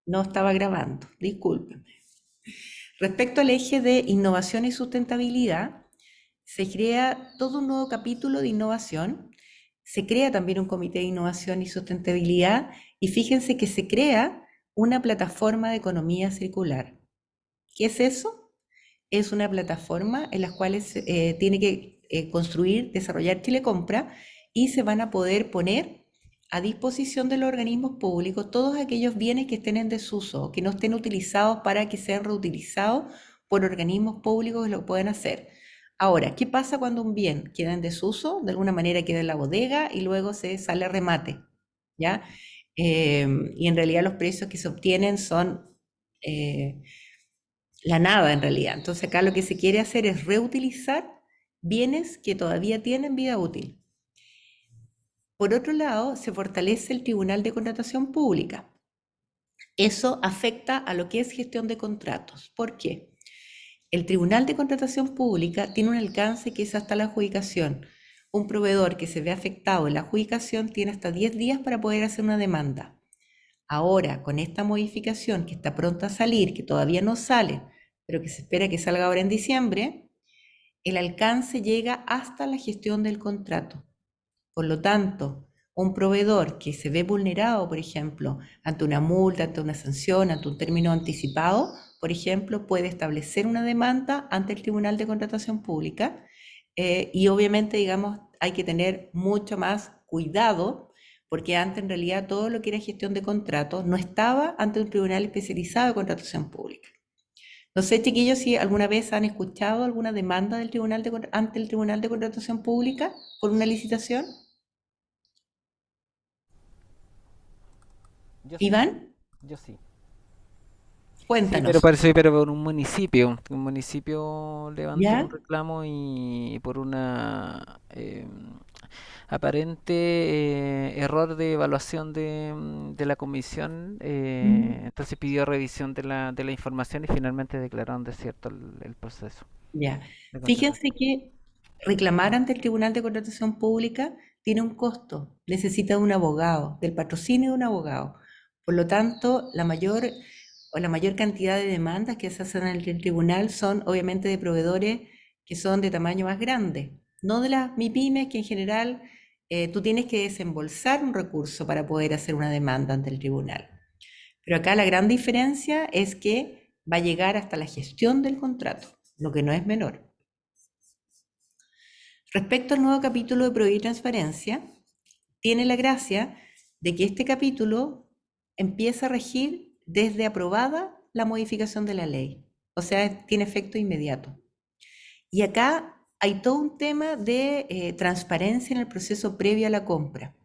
No estaba grabando, discúlpeme. Respecto al eje de innovación y sustentabilidad, se crea todo un nuevo capítulo de innovación. Se crea también un comité de innovación y sustentabilidad y fíjense que se crea una plataforma de economía circular. ¿Qué es eso? Es una plataforma en la cual tiene que construir, desarrollar Chile Compra y se van a poder poner a disposición de los organismos públicos todos aquellos bienes que estén en desuso, que no estén utilizados para que sean reutilizados por organismos públicos que lo puedan hacer. Ahora, ¿qué pasa cuando un bien queda en desuso? De alguna manera queda en la bodega y luego se sale a remate, ¿ya? Y en realidad los precios que se obtienen son eh, la nada en realidad. Entonces acá lo que se quiere hacer es reutilizar bienes que todavía tienen vida útil. Por otro lado, se fortalece el Tribunal de Contratación Pública. Eso afecta a lo que es gestión de contratos. ¿Por qué? El Tribunal de Contratación Pública tiene un alcance que es hasta la adjudicación. Un proveedor que se ve afectado en la adjudicación tiene hasta 10 días para poder hacer una demanda. Ahora, con esta modificación que está pronta a salir, que todavía no sale, pero que se espera que salga ahora en diciembre, el alcance llega hasta la gestión del contrato. Por lo tanto, un proveedor que se ve vulnerado, por ejemplo, ante una multa, ante una sanción, ante un término anticipado, por ejemplo, puede establecer una demanda ante el Tribunal de Contratación Pública y obviamente, digamos, hay que tener mucho más cuidado porque antes en realidad todo lo que era gestión de contratos no estaba ante un tribunal especializado de contratación pública. No sé, chiquillos, si alguna vez han escuchado alguna demanda del ante el Tribunal de Contratación Pública por una licitación. Yo sí, Iván, yo sí. Sí, pero cuéntanos. parece, pero por un municipio levantó un ¿Ya? reclamo y por una aparente error de evaluación de la comisión, Mm. entonces pidió revisión de la información y finalmente declararon desierto el proceso Ya. de Fíjense contratación. que reclamar ante el Tribunal de Contratación Pública tiene un costo. Necesita de un abogado, del patrocinio de un abogado. Por lo tanto, la mayor cantidad de demandas que se hacen ante el tribunal son obviamente de proveedores que son de tamaño más grande, no de las MIPYMES que en general tú tienes que desembolsar un recurso para poder hacer una demanda ante el tribunal. Pero acá la gran diferencia es que va a llegar hasta la gestión del contrato, lo que no es menor. Respecto al nuevo capítulo de Probidad y Transparencia, tiene la gracia de que este capítulo empieza a regir desde aprobada la modificación de la ley. O sea, tiene efecto inmediato. Y acá hay todo un tema de transparencia en el proceso previo a la compra.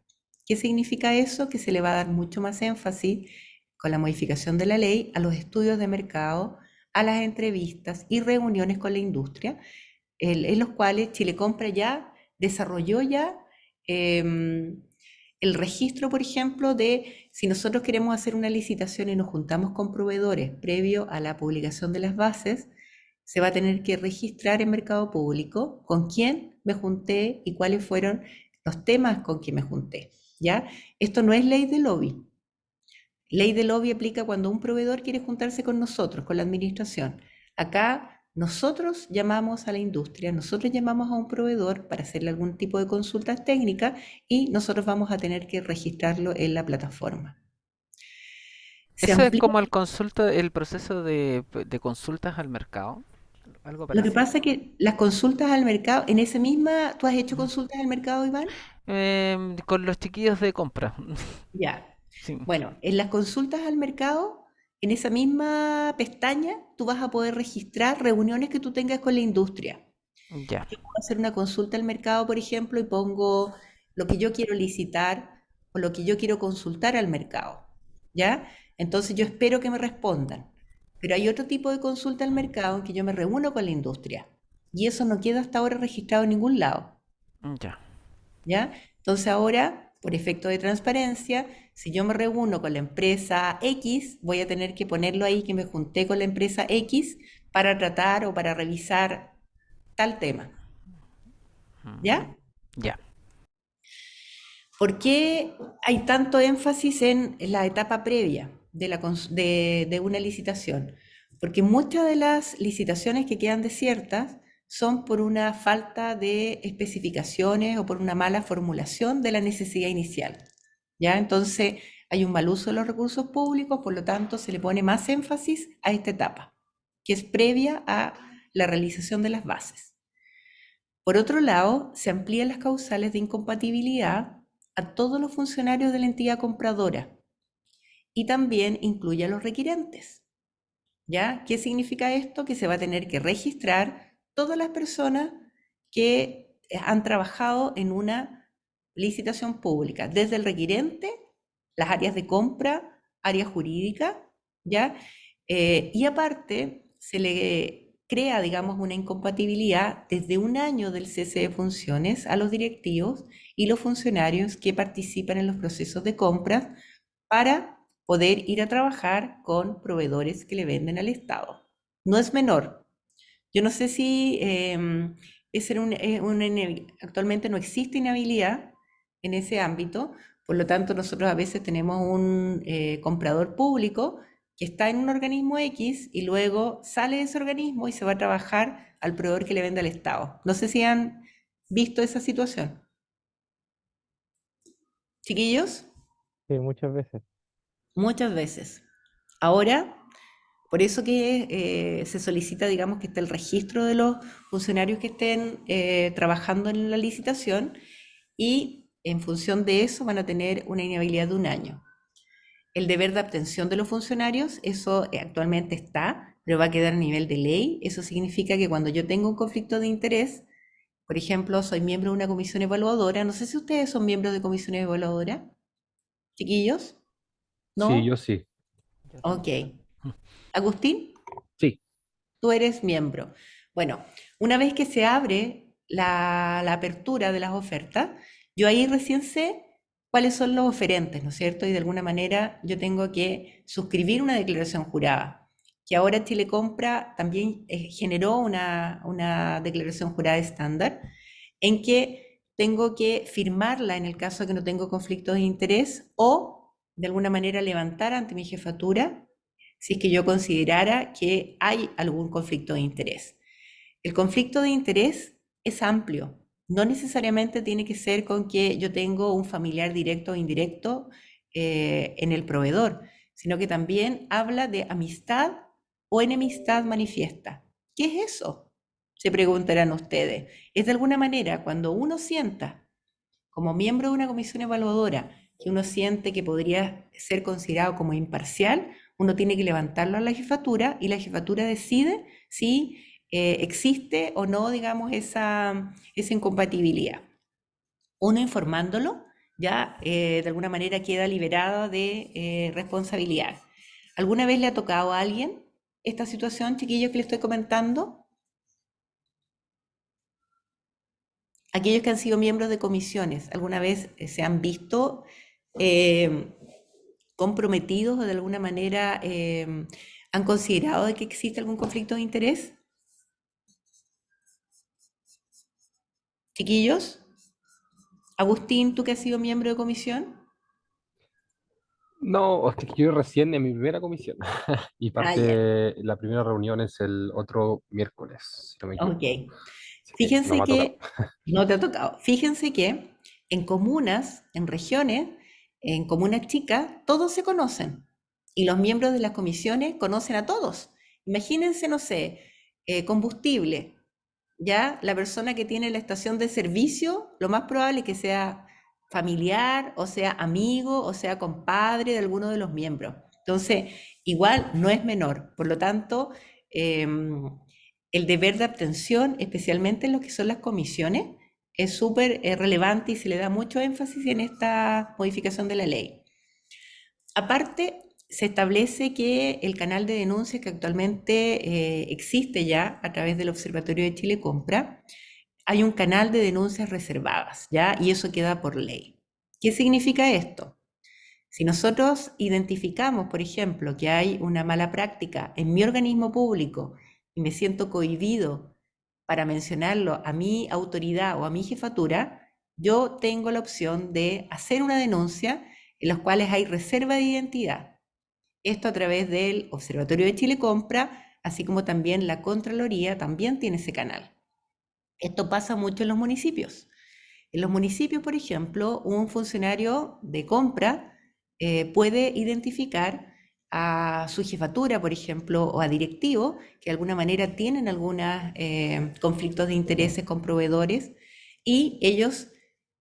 ¿Qué significa eso? Que se le va a dar mucho más énfasis con la modificación de la ley a los estudios de mercado, a las entrevistas y reuniones con la industria, en los cuales Chile Compra ya desarrolló ya el registro, por ejemplo, de si nosotros queremos hacer una licitación y nos juntamos con proveedores previo a la publicación de las bases, se va a tener que registrar en mercado público con quién me junté y cuáles fueron los temas con que me junté, ¿ya? Esto no es ley de lobby. Ley de lobby aplica cuando un proveedor quiere juntarse con nosotros, con la administración. Acá nosotros llamamos a la industria, nosotros llamamos a un proveedor para hacerle algún tipo de consultas técnicas y nosotros vamos a tener que registrarlo en la plataforma. Se Eso es amplía. como el proceso de consultas al mercado, algo Lo que parecido. pasa es que las consultas al mercado, en esa misma, ¿tú has hecho consultas al mercado, Iván? Con los chiquillos de compra. Ya. Sí, Bueno, en las consultas al mercado, en esa misma pestaña, tú vas a poder registrar reuniones que tú tengas con la industria. ya. Yo puedo hacer una consulta al mercado, por ejemplo, y pongo lo que yo quiero licitar o lo que yo quiero consultar al mercado, ¿ya? Entonces yo espero que me respondan. Pero hay otro tipo de consulta al mercado en que yo me reúno con la industria y eso no queda hasta ahora registrado en ningún lado. Ya. ¿Ya? Entonces ahora, por efecto de transparencia, si yo me reúno con la empresa X, voy a tener que ponerlo ahí que me junté con la empresa X para tratar o para revisar tal tema, Mm, ¿ya? ya. ¿Por qué hay tanto énfasis en la etapa previa? de una licitación, porque muchas de las licitaciones que quedan desiertas son por una falta de especificaciones o por una mala formulación de la necesidad inicial. ¿Ya? Entonces hay un mal uso de los recursos públicos, por lo tanto se le pone más énfasis a esta etapa, que es previa a la realización de las bases. Por otro lado, se amplían las causales de incompatibilidad a todos los funcionarios de la entidad compradora y también incluye a los requirentes. ¿Ya? ¿Qué significa esto? Que se va a tener que registrar todas las personas que han trabajado en una licitación pública, desde el requirente, las áreas de compra, área jurídica, ¿ya? Y aparte, se le crea, digamos, una incompatibilidad desde un año del cese de funciones a los directivos y los funcionarios que participan en los procesos de compra para poder ir a trabajar con proveedores que le venden al Estado. No es menor. Yo no sé si actualmente no existe inhabilidad en ese ámbito, por lo tanto nosotros a veces tenemos un comprador público que está en un organismo X y luego sale de ese organismo y se va a trabajar al proveedor que le vende al Estado. No sé si han visto esa situación. Chiquillos, Sí, muchas veces. muchas veces. Ahora, por eso que se solicita, digamos, que esté el registro de los funcionarios que estén trabajando en la licitación y en función de eso van a tener una inhabilidad de un año. El deber de abstención de los funcionarios, eso actualmente está, pero va a quedar a nivel de ley. Eso significa que cuando yo tengo un conflicto de interés, por ejemplo, soy miembro de una comisión evaluadora, no sé si ustedes son miembros de comisiones evaluadoras, chiquillos, Sí, yo ¿no? sí. Yo sí. Ok. Agustín, Sí. tú eres miembro. Bueno, una vez que se abre la apertura de las ofertas, yo ahí recién sé cuáles son los oferentes, ¿no es cierto? Y de alguna manera yo tengo que suscribir una declaración jurada, que ahora Chile Compra también generó una declaración jurada estándar, en que tengo que firmarla en el caso de que no tengo conflicto de interés o de alguna manera levantar ante mi jefatura si es que yo considerara que hay algún conflicto de interés. El conflicto de interés es amplio. No necesariamente tiene que ser con que yo tengo un familiar directo o indirecto en el proveedor, sino que también habla de amistad o enemistad manifiesta. ¿Qué es eso? Se preguntarán ustedes. Es de alguna manera cuando uno sienta, como miembro de una comisión evaluadora, que uno siente que podría ser considerado como imparcial, uno tiene que levantarlo a la jefatura y la jefatura decide si existe o no, digamos, esa incompatibilidad. Uno informándolo ya de alguna manera queda liberada de responsabilidad. ¿Alguna vez le ha tocado a alguien esta situación, chiquillos, que le estoy comentando? Aquellos que han sido miembros de comisiones, ¿alguna vez se han visto eh, comprometidos o de alguna manera han considerado de que existe algún conflicto de interés? Chiquillos, Agustín, tú que has sido miembro de comisión. No, es que yo recién en mi primera comisión y Ah, ya, la primera reunión es el otro miércoles, si no me ok. equivoco. Así que no Fíjense me ha tocado. que, no te ha tocado, fíjense que en comunas, en regiones, en comunas chicas, todos se conocen y los miembros de las comisiones conocen a todos. Imagínense, no sé, combustible, ya la persona que tiene la estación de servicio, lo más probable es que sea familiar, o sea amigo, o sea compadre de alguno de los miembros. Entonces, igual no es menor. Por lo tanto, el deber de abstención, especialmente en lo que son las comisiones, es súper relevante y se le da mucho énfasis en esta modificación de la ley. Aparte, se establece que el canal de denuncia que actualmente existe ya a través del Observatorio de Chile Compra, hay un canal de denuncias reservadas, ¿ya? Y eso queda por ley. ¿Qué significa esto? Si nosotros identificamos, por ejemplo, que hay una mala práctica en mi organismo público y me siento cohibido para mencionarlo a mi autoridad o a mi jefatura, yo tengo la opción de hacer una denuncia en las cuales hay reserva de identidad. Esto a través del Observatorio de Chile Compra, así como también la Contraloría también tiene ese canal. Esto pasa mucho en los municipios. En los municipios, por ejemplo, un funcionario de compra puede identificar a su jefatura, por ejemplo, o a directivos que de alguna manera tienen algunos conflictos de intereses con proveedores y ellos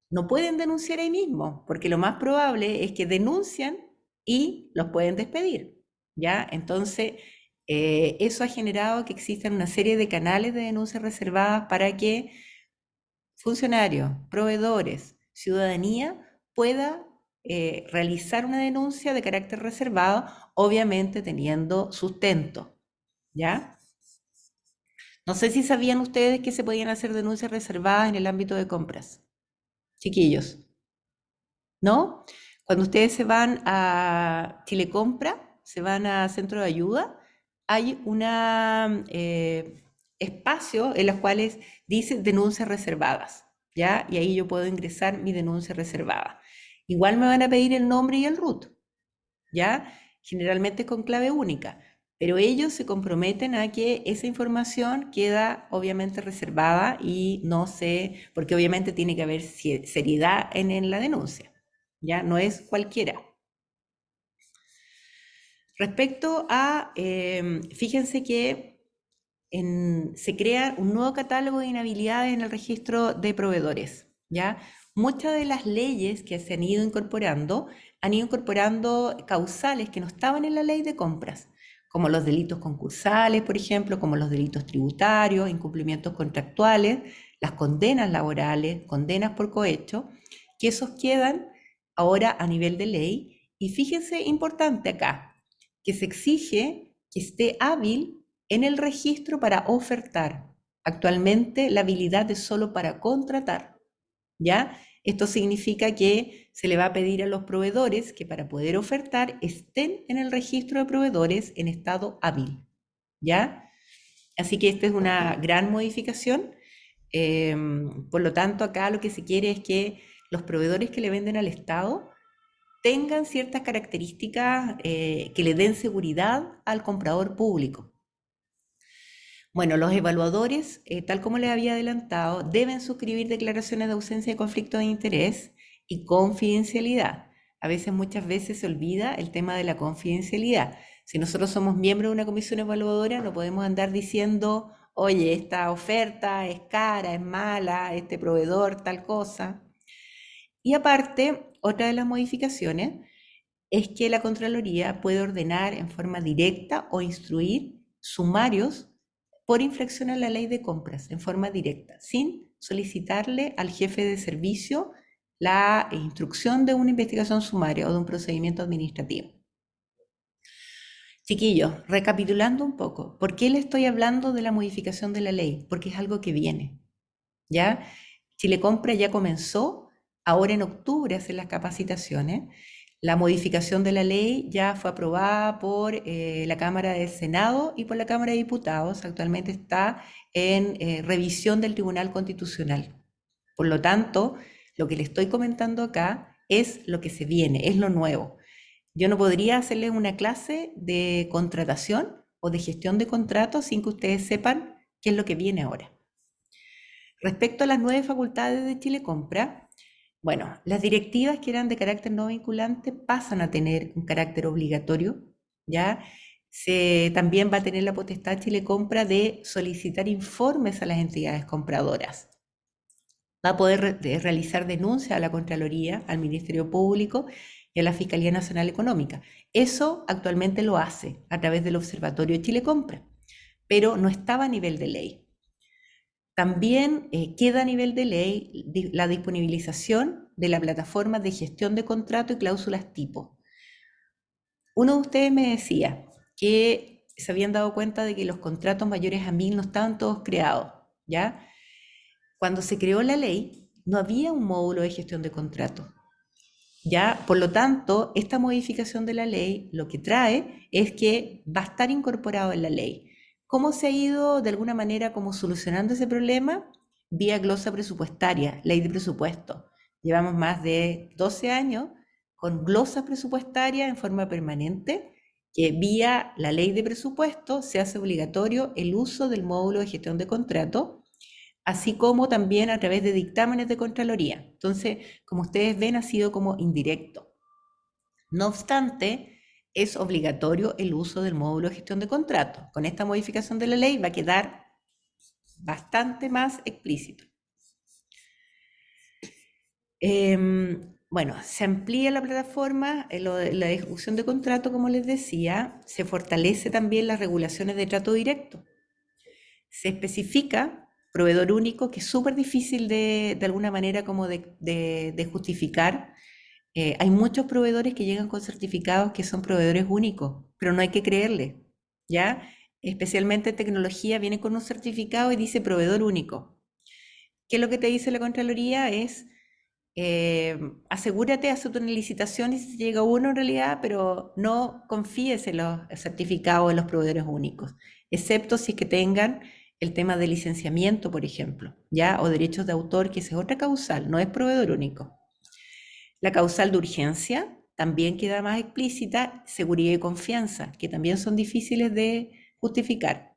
no pueden denunciar ahí mismo, porque lo más probable es que denuncian y los pueden despedir, ¿ya? Entonces, eso ha generado que existan una serie de canales de denuncias reservadas para que funcionarios, proveedores, ciudadanía pueda realizar una denuncia de carácter reservado, obviamente teniendo sustento, ¿ya? No sé si sabían ustedes que se podían hacer denuncias reservadas en el ámbito de compras, chiquillos, ¿no? Cuando ustedes se van a Chile Compra, se van a Centro de Ayuda, hay una espacio en los cuales dice denuncias reservadas, ¿ya? Y ahí yo puedo ingresar mi denuncia reservada. Igual me van a pedir el nombre y el RUT, ¿ya? Generalmente con clave única, pero ellos se comprometen a que esa información queda obviamente reservada y no se, porque obviamente tiene que haber seriedad en la denuncia, ¿ya? No es cualquiera. Respecto a, fíjense que se crea un nuevo catálogo de inhabilidades en el registro de proveedores, ¿ya? Muchas de las leyes que se han ido incorporando causales que no estaban en la ley de compras, como los delitos concursales, por ejemplo, como los delitos tributarios, incumplimientos contractuales, las condenas laborales, condenas por cohecho, que esos quedan ahora a nivel de ley. Y fíjense, importante acá, que se exige que esté hábil en el registro para ofertar. Actualmente la habilidad es solo para contratar, ¿ya? Esto significa que se le va a pedir a los proveedores que para poder ofertar estén en el registro de proveedores en estado hábil, ¿ya? Así que esta es una gran modificación. Por lo tanto, acá lo que se quiere es que los proveedores que le venden al Estado tengan ciertas características que le den seguridad al comprador público. Bueno, los evaluadores, tal como les había adelantado, deben suscribir declaraciones de ausencia de conflicto de interés y confidencialidad. A veces, muchas veces se olvida el tema de la confidencialidad. Si nosotros somos miembros de una comisión evaluadora, no podemos andar diciendo, oye, esta oferta es cara, es mala, este proveedor, tal cosa. Y aparte, otra de las modificaciones es que la Contraloría puede ordenar en forma directa o instruir sumarios por infracción a la ley de compras en forma directa, sin solicitarle al jefe de servicio la instrucción de una investigación sumaria o de un procedimiento administrativo. Chiquillos, recapitulando un poco, ¿por qué le estoy hablando de la modificación de la ley? Porque es algo que viene, ¿ya? Chile Compra ya comenzó, ahora en octubre hacen las capacitaciones. La modificación de la ley ya fue aprobada por la Cámara del Senado y por la Cámara de Diputados. Actualmente está en revisión del Tribunal Constitucional. Por lo tanto, lo que le estoy comentando acá es lo que se viene, es lo nuevo. Yo no podría hacerles una clase de contratación o de gestión de contratos sin que ustedes sepan qué es lo que viene ahora. Respecto a las 9 facultades de Chile Compra, bueno, las directivas que eran de carácter no vinculante pasan a tener un carácter obligatorio, ¿ya? También va a tener la potestad Chile Compra de solicitar informes a las entidades compradoras. Va a poder realizar denuncias a la Contraloría, al Ministerio Público y a la Fiscalía Nacional Económica. Eso actualmente lo hace a través del Observatorio Chile Compra, pero no estaba a nivel de ley. También queda a nivel de ley la disponibilización de la plataforma de gestión de contrato y cláusulas tipo. Uno de ustedes me decía que se habían dado cuenta de que los contratos mayores a 1000 no estaban todos creados, ¿ya? Cuando se creó la ley, no había un módulo de gestión de contrato, ¿ya? Por lo tanto, esta modificación de la ley lo que trae es que va a estar incorporado en la ley. ¿Cómo se ha ido de alguna manera como solucionando ese problema? Vía glosa presupuestaria, ley de presupuesto. Llevamos más de 12 años con glosa presupuestaria en forma permanente que vía la ley de presupuesto se hace obligatorio el uso del módulo de gestión de contrato, así como también a través de dictámenes de Contraloría. Entonces, como ustedes ven, ha sido como indirecto. No obstante, es obligatorio el uso del módulo de gestión de contrato. Con esta modificación de la ley va a quedar bastante más explícito. Bueno, se amplía la plataforma, la ejecución de contrato, como les decía, se fortalece también las regulaciones de trato directo. Se especifica proveedor único, que es súper difícil de alguna manera como de justificar. Hay muchos proveedores que llegan con certificados que son proveedores únicos, pero no hay que creerle, ¿ya? Especialmente en tecnología viene con un certificado y dice proveedor único. ¿Qué es lo que te dice la Contraloría? Es asegúrate, haz una licitación y si llega uno en realidad, pero no confíes en los certificados de los proveedores únicos, excepto si es que tengan el tema de licenciamiento, por ejemplo, ¿ya? O derechos de autor, que esa es otra causal, no es proveedor único. La causal de urgencia también queda más explícita, seguridad y confianza, que también son difíciles de justificar.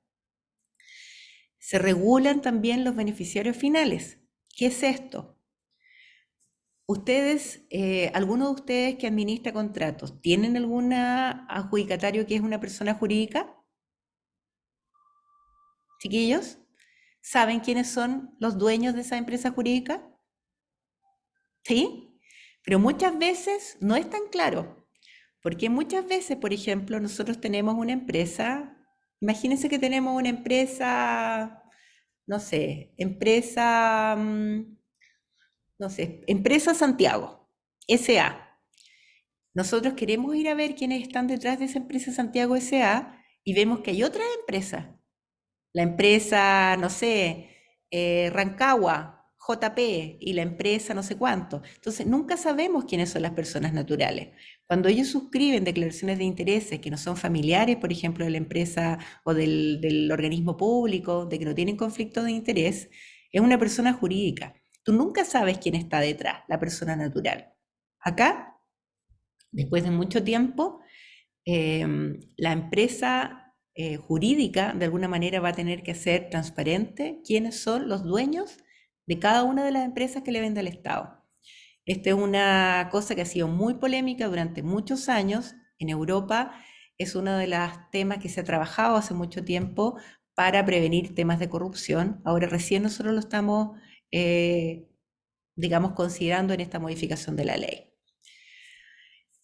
Se regulan también los beneficiarios finales. ¿Qué es esto? Ustedes, alguno de ustedes que administra contratos, ¿tienen algún adjudicatario que es una persona jurídica? Chiquillos, ¿saben quiénes son los dueños de esa empresa jurídica? ¿Sí? Pero muchas veces no es tan claro, porque muchas veces, por ejemplo, nosotros tenemos una empresa, imagínense que tenemos una empresa, no sé, Empresa Santiago, SA. Nosotros queremos ir a ver quiénes están detrás de esa empresa Santiago SA y vemos que hay otras empresas. La empresa, no sé, Rancagua, JP y la empresa no sé cuánto. Entonces, nunca sabemos quiénes son las personas naturales. Cuando ellos suscriben declaraciones de intereses que no son familiares, por ejemplo, de la empresa o del organismo público, de que no tienen conflicto de interés, es una persona jurídica. Tú nunca sabes quién está detrás, la persona natural. Acá, después de mucho tiempo, la empresa jurídica de alguna manera va a tener que hacer transparente quiénes son los dueños de cada una de las empresas que le vende al Estado. Esta es una cosa que ha sido muy polémica durante muchos años. En Europa es uno de los temas que se ha trabajado hace mucho tiempo para prevenir temas de corrupción. Ahora recién nosotros lo estamos, digamos, considerando en esta modificación de la ley.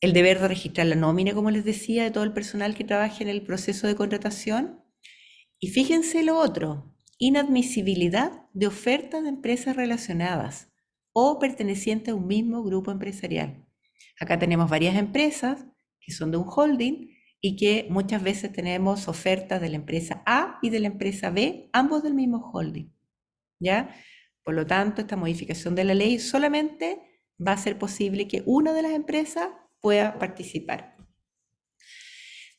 El deber de registrar la nómina, como les decía, de todo el personal que trabaje en el proceso de contratación. Y fíjense lo otro, inadmisibilidad de ofertas de empresas relacionadas o pertenecientes a un mismo grupo empresarial. Acá tenemos varias empresas que son de un holding y que muchas veces tenemos ofertas de la empresa A y de la empresa B, ambos del mismo holding, ¿ya? Por lo tanto, esta modificación de la ley solamente va a ser posible que una de las empresas pueda participar.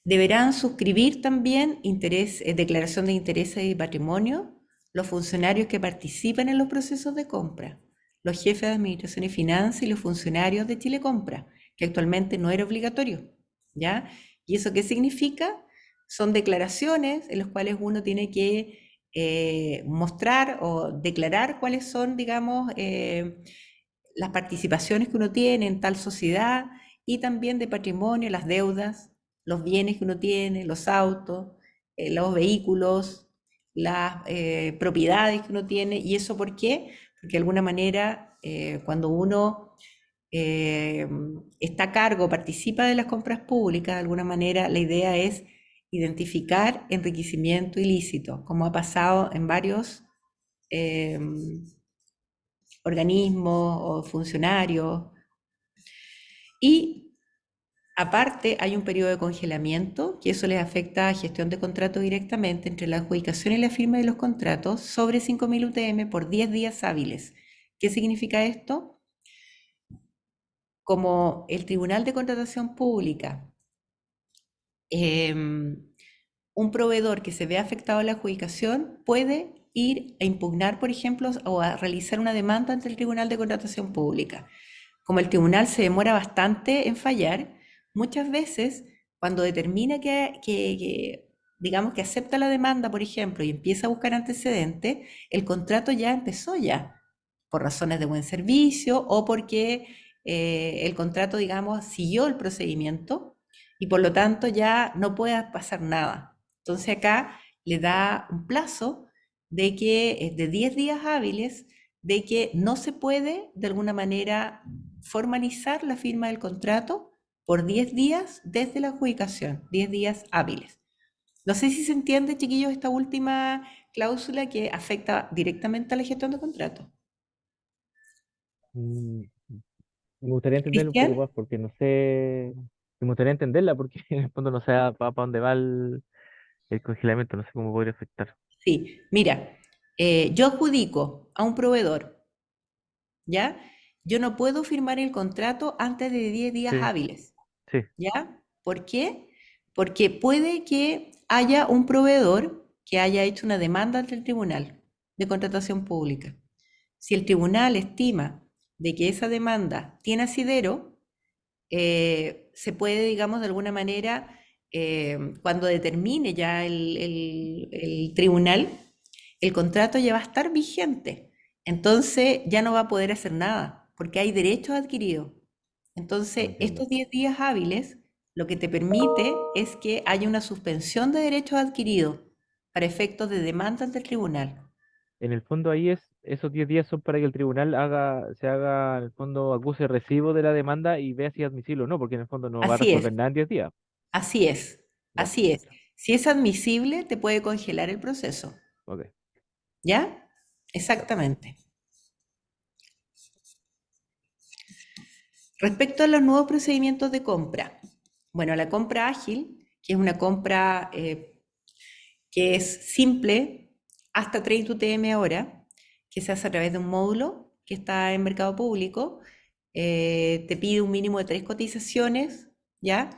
Deberán suscribir también declaración de intereses y patrimonio los funcionarios que participan en los procesos de compra, los jefes de administración y finanzas y los funcionarios de Chile Compra, que actualmente no era obligatorio, ¿ya? ¿Y eso qué significa? Son declaraciones en las cuales uno tiene que mostrar o declarar cuáles son, digamos, las participaciones que uno tiene en tal sociedad y también de patrimonio, las deudas, los bienes que uno tiene, los autos, los vehículos, las propiedades que uno tiene. ¿Y eso por qué? Porque de alguna manera cuando uno está a cargo, participa de las compras públicas, de alguna manera la idea es identificar enriquecimiento ilícito, como ha pasado en varios organismos o funcionarios. Y aparte hay un periodo de congelamiento, que eso les afecta a gestión de contratos directamente entre la adjudicación y la firma de los contratos sobre 5.000 UTM por 10 días hábiles. ¿Qué significa esto? Como el Tribunal de Contratación Pública, un proveedor que se ve afectado a la adjudicación puede ir a impugnar, por ejemplo, o a realizar una demanda ante el Tribunal de Contratación Pública. Como el tribunal se demora bastante en fallar, muchas veces cuando determina digamos que acepta la demanda, por ejemplo, y empieza a buscar antecedentes, el contrato ya empezó ya, por razones de buen servicio o porque el contrato, digamos, siguió el procedimiento y por lo tanto ya no puede pasar nada. Entonces acá le da un plazo de 10 días hábiles de que no se puede de alguna manera formalizar la firma del contrato por 10 días desde la adjudicación, 10 días hábiles. No sé si se entiende, chiquillos, esta última cláusula que afecta directamente a la gestión de contrato. Mm, Me gustaría entenderla un poco Cristian, más porque no sé, me gustaría entenderla porque en el fondo no sé para dónde va el congelamiento, no sé cómo podría afectar. sí, mira, yo adjudico a un proveedor, ¿ya? Yo no puedo firmar el contrato antes de 10 días Sí, hábiles, sí, ¿ya? ¿Por qué? Porque puede que haya un proveedor que haya hecho una demanda ante el tribunal de contratación pública. Si el tribunal estima de que esa demanda tiene asidero, se puede, digamos, de alguna manera, cuando determine ya el tribunal, el contrato ya va a estar vigente. Entonces ya no va a poder hacer nada, porque hay derechos adquiridos. no Entonces, entiendo. estos 10 días hábiles lo que te permite es que haya una suspensión de derechos adquiridos para efectos de demanda ante el tribunal. En el fondo ahí esos 10 días son para que el tribunal se haga, en el fondo, acuse recibo de la demanda y vea si es admisible o no, porque en el fondo no va a Así es, resolver nada en 10 días. así es, Ya, así es. perfecto. Si es admisible, te puede congelar el proceso. Ok, ¿Ya? ya. Exactamente. Respecto a los nuevos procedimientos de compra. Bueno, la compra ágil, que es una compra que es simple, hasta 30 UTM ahora, que se hace a través de un módulo que está en mercado público, te pide un mínimo de 3 cotizaciones, ¿ya?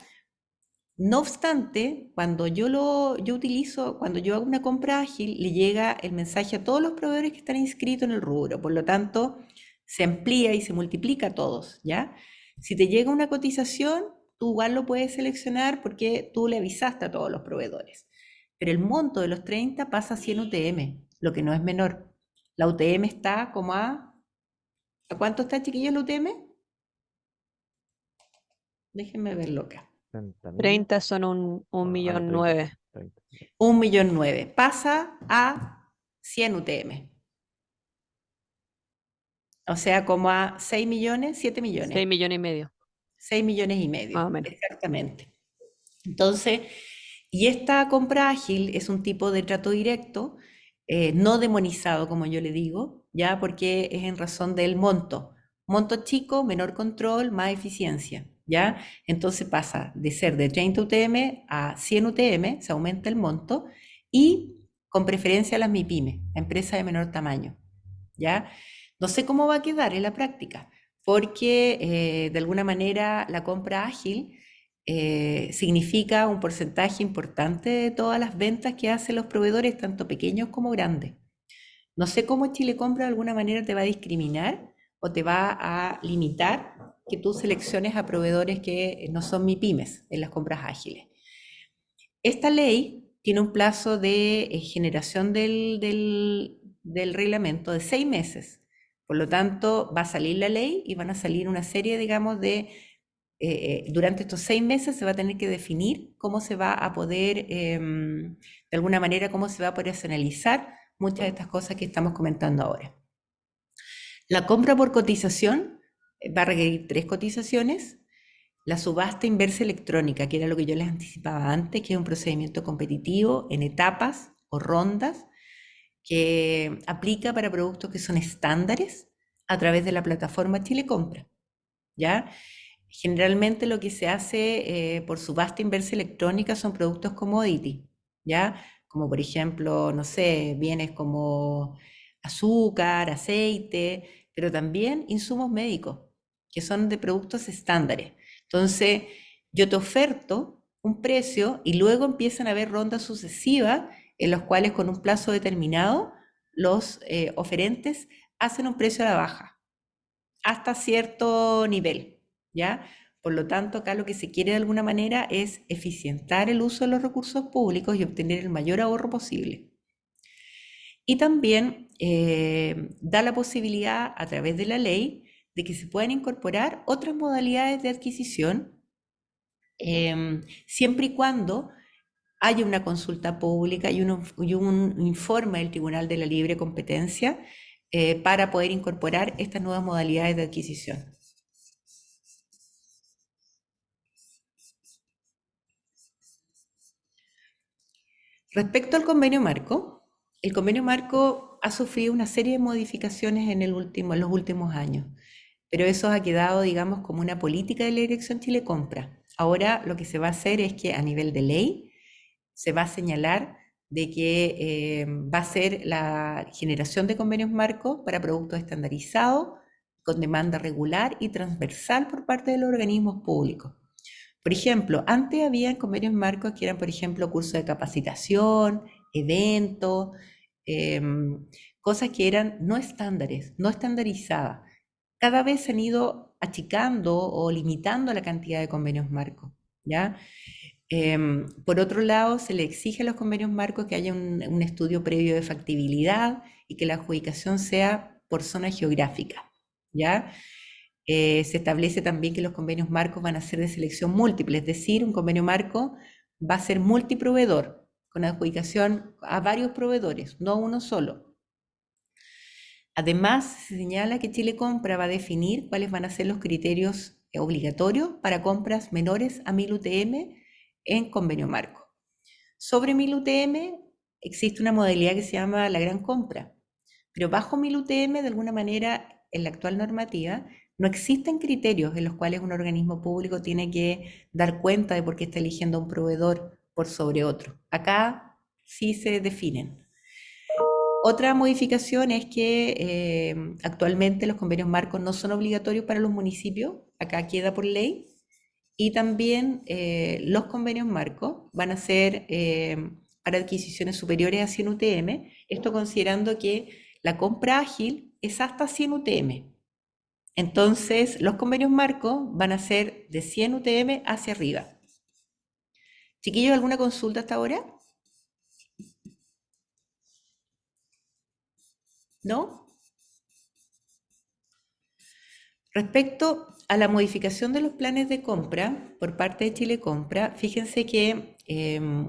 No obstante, cuando yo hago una compra ágil, le llega el mensaje a todos los proveedores que están inscritos en el rubro. Por lo tanto, se amplía y se multiplica a todos, ¿ya? Si te llega una cotización, tú igual lo puedes seleccionar porque tú le avisaste a todos los proveedores. Pero el monto de los 30 pasa a 100 UTM, lo que no es menor. La UTM está como ¿a cuánto está, chiquillos, la UTM? Déjenme verlo acá. 30.000. 30 son un Ah, millón 30 nueve. 30. 1.900.000. Pasa a 100 UTM. O sea, como a 6 millones, 7 6 millones. millones y medio, 6 millones y más medio, o menos. exactamente. Entonces, y esta compra ágil es un tipo de trato directo, no demonizado, como yo le digo, ya porque es en razón del monto. Monto chico, menor control, más eficiencia, ¿ya? Entonces pasa de ser de 30 UTM a 100 UTM, se aumenta el monto, y con preferencia a las MIPYME, empresas de menor tamaño, ¿ya? No sé cómo va a quedar en la práctica, porque de alguna manera la compra ágil significa un porcentaje importante de todas las ventas que hacen los proveedores, tanto pequeños como grandes. No sé cómo Chile Compra de alguna manera te va a discriminar o te va a limitar que tú selecciones a proveedores que no son MIPYMES en las compras ágiles. Esta ley tiene un plazo de generación del reglamento de 6 meses. Por lo tanto, va a salir la ley y van a salir una serie, digamos, durante estos 6 meses se va a tener que definir cómo se va a poder, de alguna manera, cómo se va a operacionalizar muchas de estas cosas que estamos comentando ahora. La compra por cotización va a requerir 3 cotizaciones. La subasta inversa electrónica, que era lo que yo les anticipaba antes, que es un procedimiento competitivo en etapas o rondas que aplica para productos que son estándares a través de la plataforma Chile Compra, ¿ya? Generalmente lo que se hace por subasta inversa electrónica son productos commodity, ¿ya? Como por ejemplo, no sé, bienes como azúcar, aceite, pero también insumos médicos, que son de productos estándares. Entonces, yo te oferto un precio y luego empiezan a haber rondas sucesivas en los cuales con un plazo determinado los oferentes hacen un precio a la baja hasta cierto nivel, ¿ya? Por lo tanto, acá lo que se quiere de alguna manera es eficientar el uso de los recursos públicos y obtener el mayor ahorro posible. Y también da la posibilidad a través de la ley de que se puedan incorporar otras modalidades de adquisición, siempre y cuando haya una consulta pública y un informe del Tribunal de la Libre Competencia para poder incorporar estas nuevas modalidades de adquisición. Respecto al convenio marco, el convenio marco ha sufrido una serie de modificaciones en los últimos años, pero eso ha quedado, digamos, como una política de la Dirección Chile Compra. Ahora lo que se va a hacer es que a nivel de ley se va a señalar de que va a ser la generación de convenios marco para productos estandarizados, con demanda regular y transversal por parte de los organismos públicos. Por ejemplo, antes había convenios marcos que eran, por ejemplo, cursos de capacitación, eventos, cosas que eran no estándares, no estandarizadas. Cada vez se han ido achicando o limitando la cantidad de convenios marcos, ¿ya? Por otro lado, se le exige a los convenios marcos que haya un estudio previo de factibilidad y que la adjudicación sea por zona geográfica, ¿ya? Se establece también que los convenios marcos van a ser de selección múltiple, es decir, un convenio marco va a ser multiproveedor, con adjudicación a varios proveedores, no uno solo. Además, se señala que Chile Compra va a definir cuáles van a ser los criterios obligatorios para compras menores a 1000 UTM en convenio marco. Sobre 1000 UTM existe una modalidad que se llama la gran compra, pero bajo 1000 UTM, de alguna manera, en la actual normativa, no existen criterios en los cuales un organismo público tiene que dar cuenta de por qué está eligiendo a un proveedor por sobre otro. Acá sí se definen. Otra modificación es que actualmente los convenios marcos no son obligatorios para los municipios, acá queda por ley, y también los convenios marcos van a ser para adquisiciones superiores a 100 UTM, esto considerando que la compra ágil es hasta 100 UTM. Entonces, los convenios marcos van a ser de 100 UTM hacia arriba. Chiquillos, ¿alguna consulta hasta ahora? ¿No? Respecto a la modificación de los planes de compra por parte de Chile Compra, fíjense que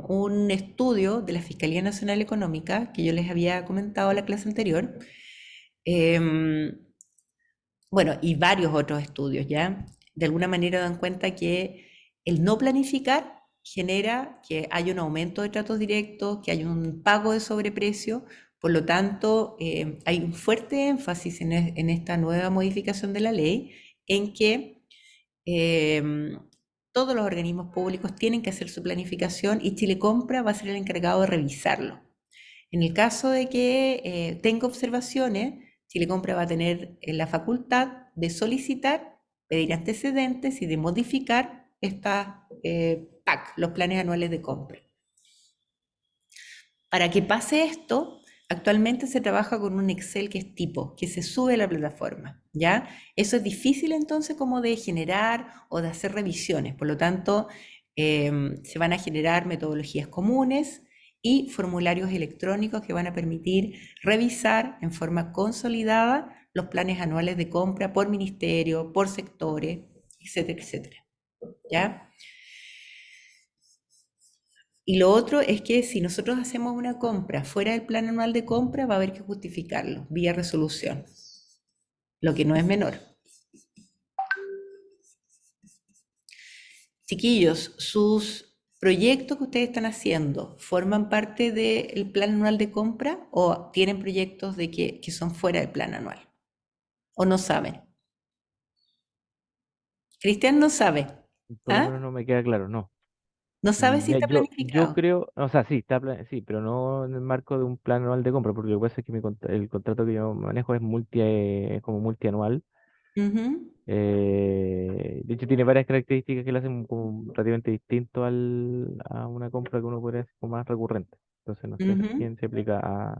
un estudio de la Fiscalía Nacional Económica, que yo les había comentado en la clase anterior, em, bueno, y varios otros estudios, ¿ya? De alguna manera dan cuenta que el no planificar genera que haya un aumento de tratos directos, que haya un pago de sobreprecio, por lo tanto, hay un fuerte énfasis en esta nueva modificación de la ley en que todos los organismos públicos tienen que hacer su planificación y Chile Compra va a ser el encargado de revisarlo. En el caso de que tenga observaciones, Chile Compra va a tener la facultad de solicitar, pedir antecedentes y de modificar estas PAC, los planes anuales de compra. Para que pase esto, actualmente se trabaja con un Excel que es tipo, que se sube a la plataforma, ¿ya? Eso es difícil entonces como de generar o de hacer revisiones, por lo tanto, se van a generar metodologías comunes y formularios electrónicos que van a permitir revisar en forma consolidada los planes anuales de compra por ministerio, por sectores, etcétera, etcétera, ¿ya? Y lo otro es que si nosotros hacemos una compra fuera del plan anual de compra, va a haber que justificarlo vía resolución, lo que no es menor. Chiquillos, sus proyectos que ustedes están haciendo, ¿forman parte del plan anual de compra o tienen proyectos que son fuera del plan anual? ¿O no saben? Cristian no sabe. Por lo ¿Ah? menos no me queda claro, no. No sabe si Ya, está yo planificado. creo, o sea, sí, sí, pero no en el marco de un plan anual de compra, porque lo que pasa es que el contrato que yo manejo es como multianual. Ujú, De hecho, tiene varias características que lo hacen como relativamente distinto a una compra que uno podría hacer como más recurrente. Entonces, no sé ujú. quién se aplica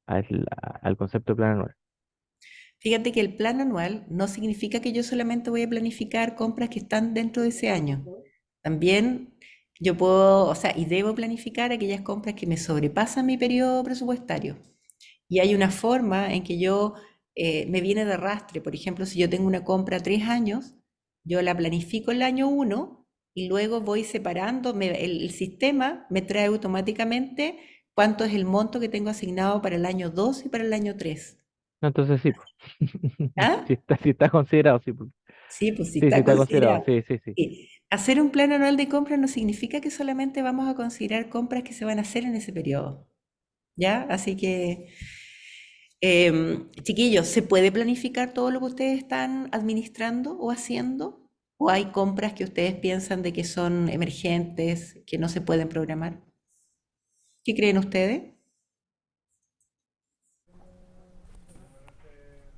al concepto de plan anual. Fíjate que el plan anual no significa que yo solamente voy a planificar compras que están dentro de ese año. También yo puedo, o sea, y debo planificar aquellas compras que me sobrepasan mi periodo presupuestario. Y hay una forma en que yo me viene de arrastre. Por ejemplo, si yo tengo una compra a 3 años, yo la planifico el año uno y luego voy separando. El sistema me trae automáticamente cuánto es el monto que tengo asignado para el año 2 y para el año 3. No, entonces sí, pues. ¿Ah? Si está considerado, sí, pues. Sí, pues sí Sí, sí está está considerado, considerado. sí, sí, sí. Sí. Hacer un plan anual de compras no significa que solamente vamos a considerar compras que se van a hacer en ese periodo. ¿Ya? Así que, chiquillos, ¿se puede planificar todo lo que ustedes están administrando o haciendo? ¿O hay compras que ustedes piensan de que son emergentes, que no se pueden programar? ¿Qué creen ustedes?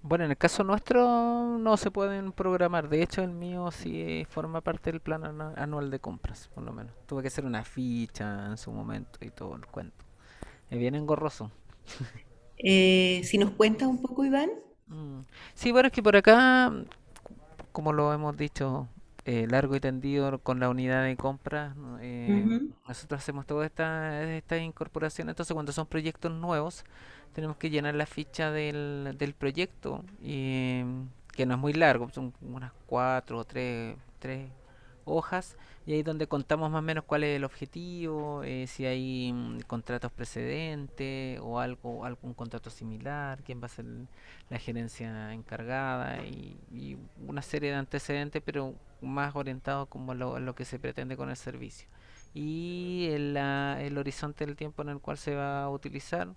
Bueno, en el caso nuestro no se pueden programar. De hecho, el mío sí forma parte del plan anual de compras, por lo menos. Tuve que hacer una ficha en su momento y todo el cuento. Es bien engorroso. Si nos cuentas un poco, Iván. Mm. Sí, bueno, es que por acá, como lo hemos dicho, largo y tendido con la unidad de compra, ¿no? Ujú. Nosotros hacemos toda esta incorporación. Entonces, cuando son proyectos nuevos, tenemos que llenar la ficha del proyecto, y, que no es muy largo, son unas cuatro o tres hojas, y ahí es donde contamos más o menos cuál es el objetivo, si hay contratos precedentes o algún contrato similar, quién va a ser la gerencia encargada, y una serie de antecedentes, pero más orientados como a lo que se pretende con el servicio. Y el horizonte del tiempo en el cual se va a utilizar.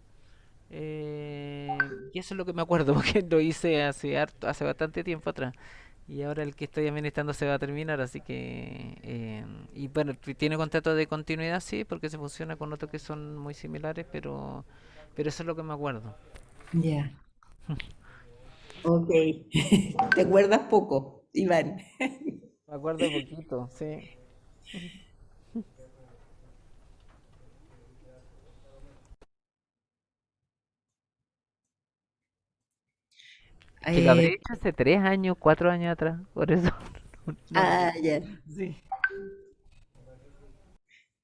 Y eso es lo que me acuerdo, porque lo hice hace bastante tiempo atrás. Y ahora el que estoy administrando se va a terminar, así que... y bueno, tiene contrato de continuidad, sí, porque se funciona con otros que son muy similares, pero eso es lo que me acuerdo. Ya, ok. ¿Te acuerdas poco, Iván? Me acuerdo poquito, sí. Que lo Eh, habré hecho hace 3 años, 4 años atrás, por eso. No, ya. sí.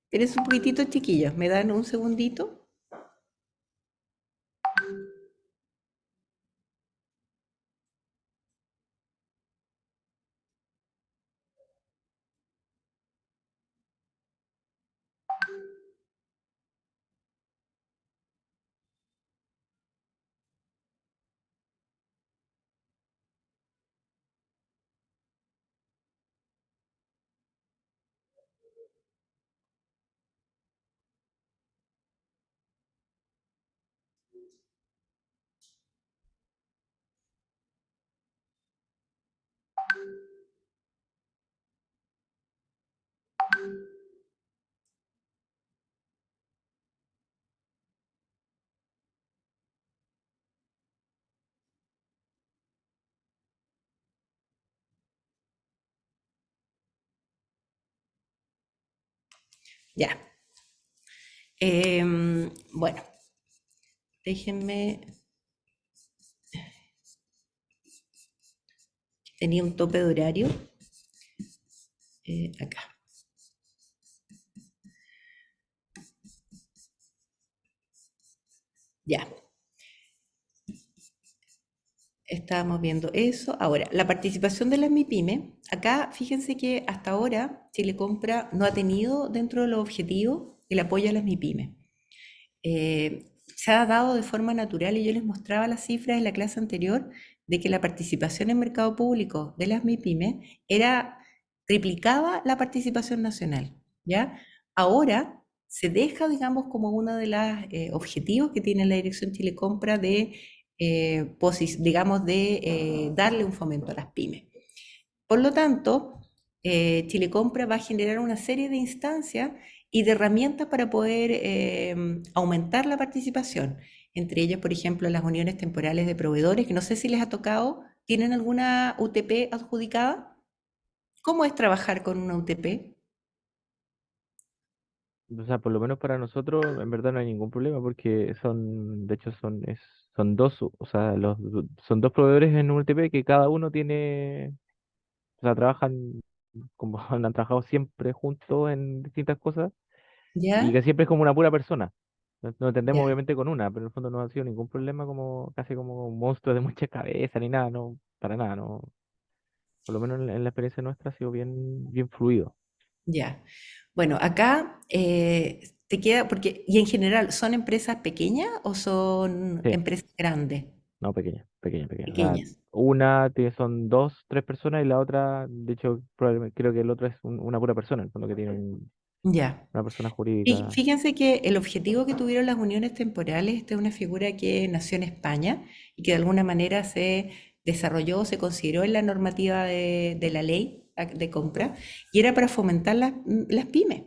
Eres un poquitito chiquillos. ¿Me dan un segundito? Ya. Bueno, déjenme. Tenía un tope de horario. Acá. Ya. Estábamos viendo eso. Ahora, la participación de las MIPYME. Acá, fíjense que hasta ahora Chile Compra no ha tenido dentro de los objetivos el apoyo a las MIPYME. Se ha dado de forma natural y yo les mostraba las cifras en la clase anterior de que la participación en mercado público de las MIPYME triplicaba la participación nacional, ¿ya? Ahora se deja, digamos, como uno de los objetivos que tiene la Dirección Chile Compra de, digamos, de darle un fomento a las pymes. Por lo tanto, Chile Compra va a generar una serie de instancias y de herramientas para poder aumentar la participación. Entre ellas, por ejemplo, las uniones temporales de proveedores, que no sé si les ha tocado, ¿tienen alguna UTP adjudicada? ¿Cómo es trabajar con una UTP? O sea, por lo menos para nosotros, en verdad no hay ningún problema porque de hecho son dos, o sea, son dos proveedores en UTP que cada uno tiene, o sea, trabajan como han trabajado siempre juntos en distintas cosas y ¿Ya? que siempre es como una pura persona. No entendemos Ya, obviamente con una, pero en el fondo no ha sido ningún problema como casi como un monstruo de muchas cabezas ni nada, no, para nada, no. Por lo menos en la experiencia nuestra ha sido bien fluido. ya. Bueno, acá te queda, porque, y en general, ¿son empresas pequeñas o son Sí, empresas grandes? no, pequeña. O sea, Pequeñas. son dos, tres personas y la otra, de hecho, probablemente creo que el otro es una pura persona, en el fondo que tiene Ya. una persona jurídica. Fíjense que el objetivo que tuvieron las uniones temporales, esta es una figura que nació en España y que de alguna manera se desarrolló, se consideró en la normativa de la ley de compra, y era para fomentar las pymes.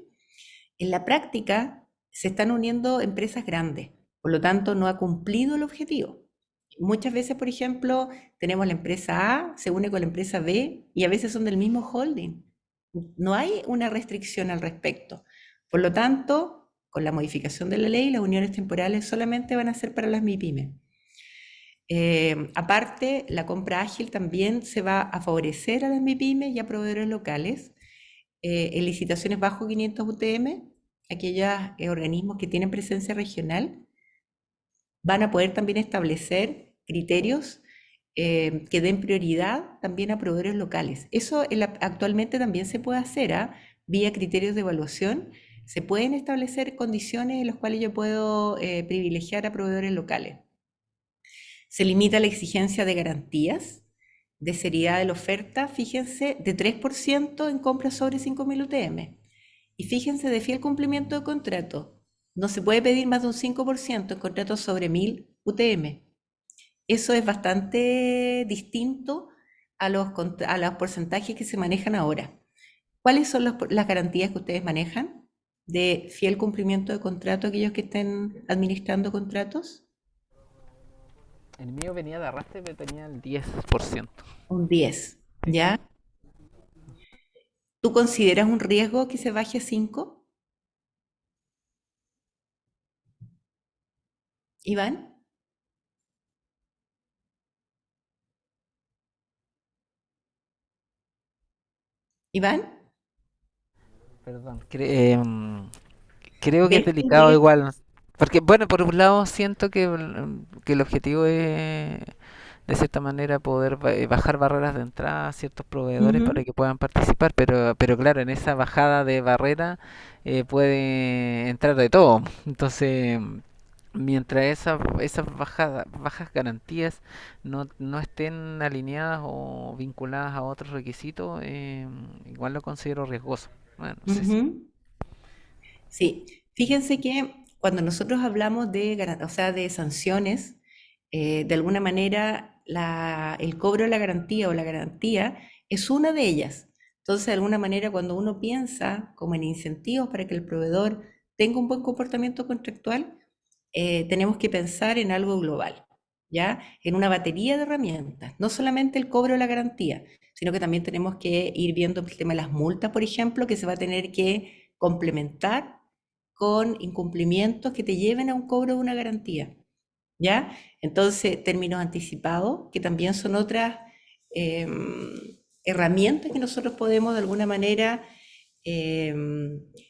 En la práctica se están uniendo empresas grandes, por lo tanto no ha cumplido el objetivo. Muchas veces, por ejemplo, tenemos la empresa A, se une con la empresa B y a veces son del mismo holding. No hay una restricción al respecto. Por lo tanto, con la modificación de la ley, las uniones temporales solamente van a ser para las MIPYME. Aparte, la compra ágil también se va a favorecer a las MIPYME y a proveedores locales en licitaciones bajo 500 UTM, aquellos organismos que tienen presencia regional van a poder también establecer criterios que den prioridad también a proveedores locales. Eso actualmente también se puede hacer, ¿ah? Vía criterios de evaluación. Se pueden establecer condiciones en las cuales yo puedo privilegiar a proveedores locales. Se limita la exigencia de garantías, de seriedad de la oferta, fíjense, de 3% en compras sobre 5.000 UTM. Y fíjense, de fiel cumplimiento de contrato. No se puede pedir más de un 5% en contratos sobre 1.000 UTM. Eso es bastante distinto a los porcentajes que se manejan ahora. ¿Cuáles son las garantías que ustedes manejan de fiel cumplimiento de contrato aquellos que estén administrando contratos? El mío venía de arrastre, pero tenía el 10%. Un 10, Sí. ¿ya? ¿Tú consideras un riesgo que se baje a 5, Iván? ¿Iván? Perdón. Creo que es ¿Ves un delicado riesgo? igual. Porque, bueno, por un lado siento que el objetivo es, de cierta manera, poder bajar barreras de entrada a ciertos proveedores para Ujú, que puedan participar, pero claro, en esa bajada de barrera puede entrar de todo. Entonces, mientras esas bajas garantías no estén alineadas o vinculadas a otros requisitos, igual lo considero riesgoso. Bueno, no sé si. ujú. Sí, fíjense que cuando nosotros hablamos o sea, de sanciones, de alguna manera el cobro de la garantía o la garantía es una de ellas. Entonces, de alguna manera, cuando uno piensa como en incentivos para que el proveedor tenga un buen comportamiento contractual, tenemos que pensar en algo global, ¿ya? En una batería de herramientas, no solamente el cobro de la garantía, sino que también tenemos que ir viendo el tema de las multas, por ejemplo, que se va a tener que complementar con incumplimientos que te lleven a un cobro de una garantía, ¿ya? Entonces, términos anticipados, que también son otras herramientas que nosotros podemos de alguna manera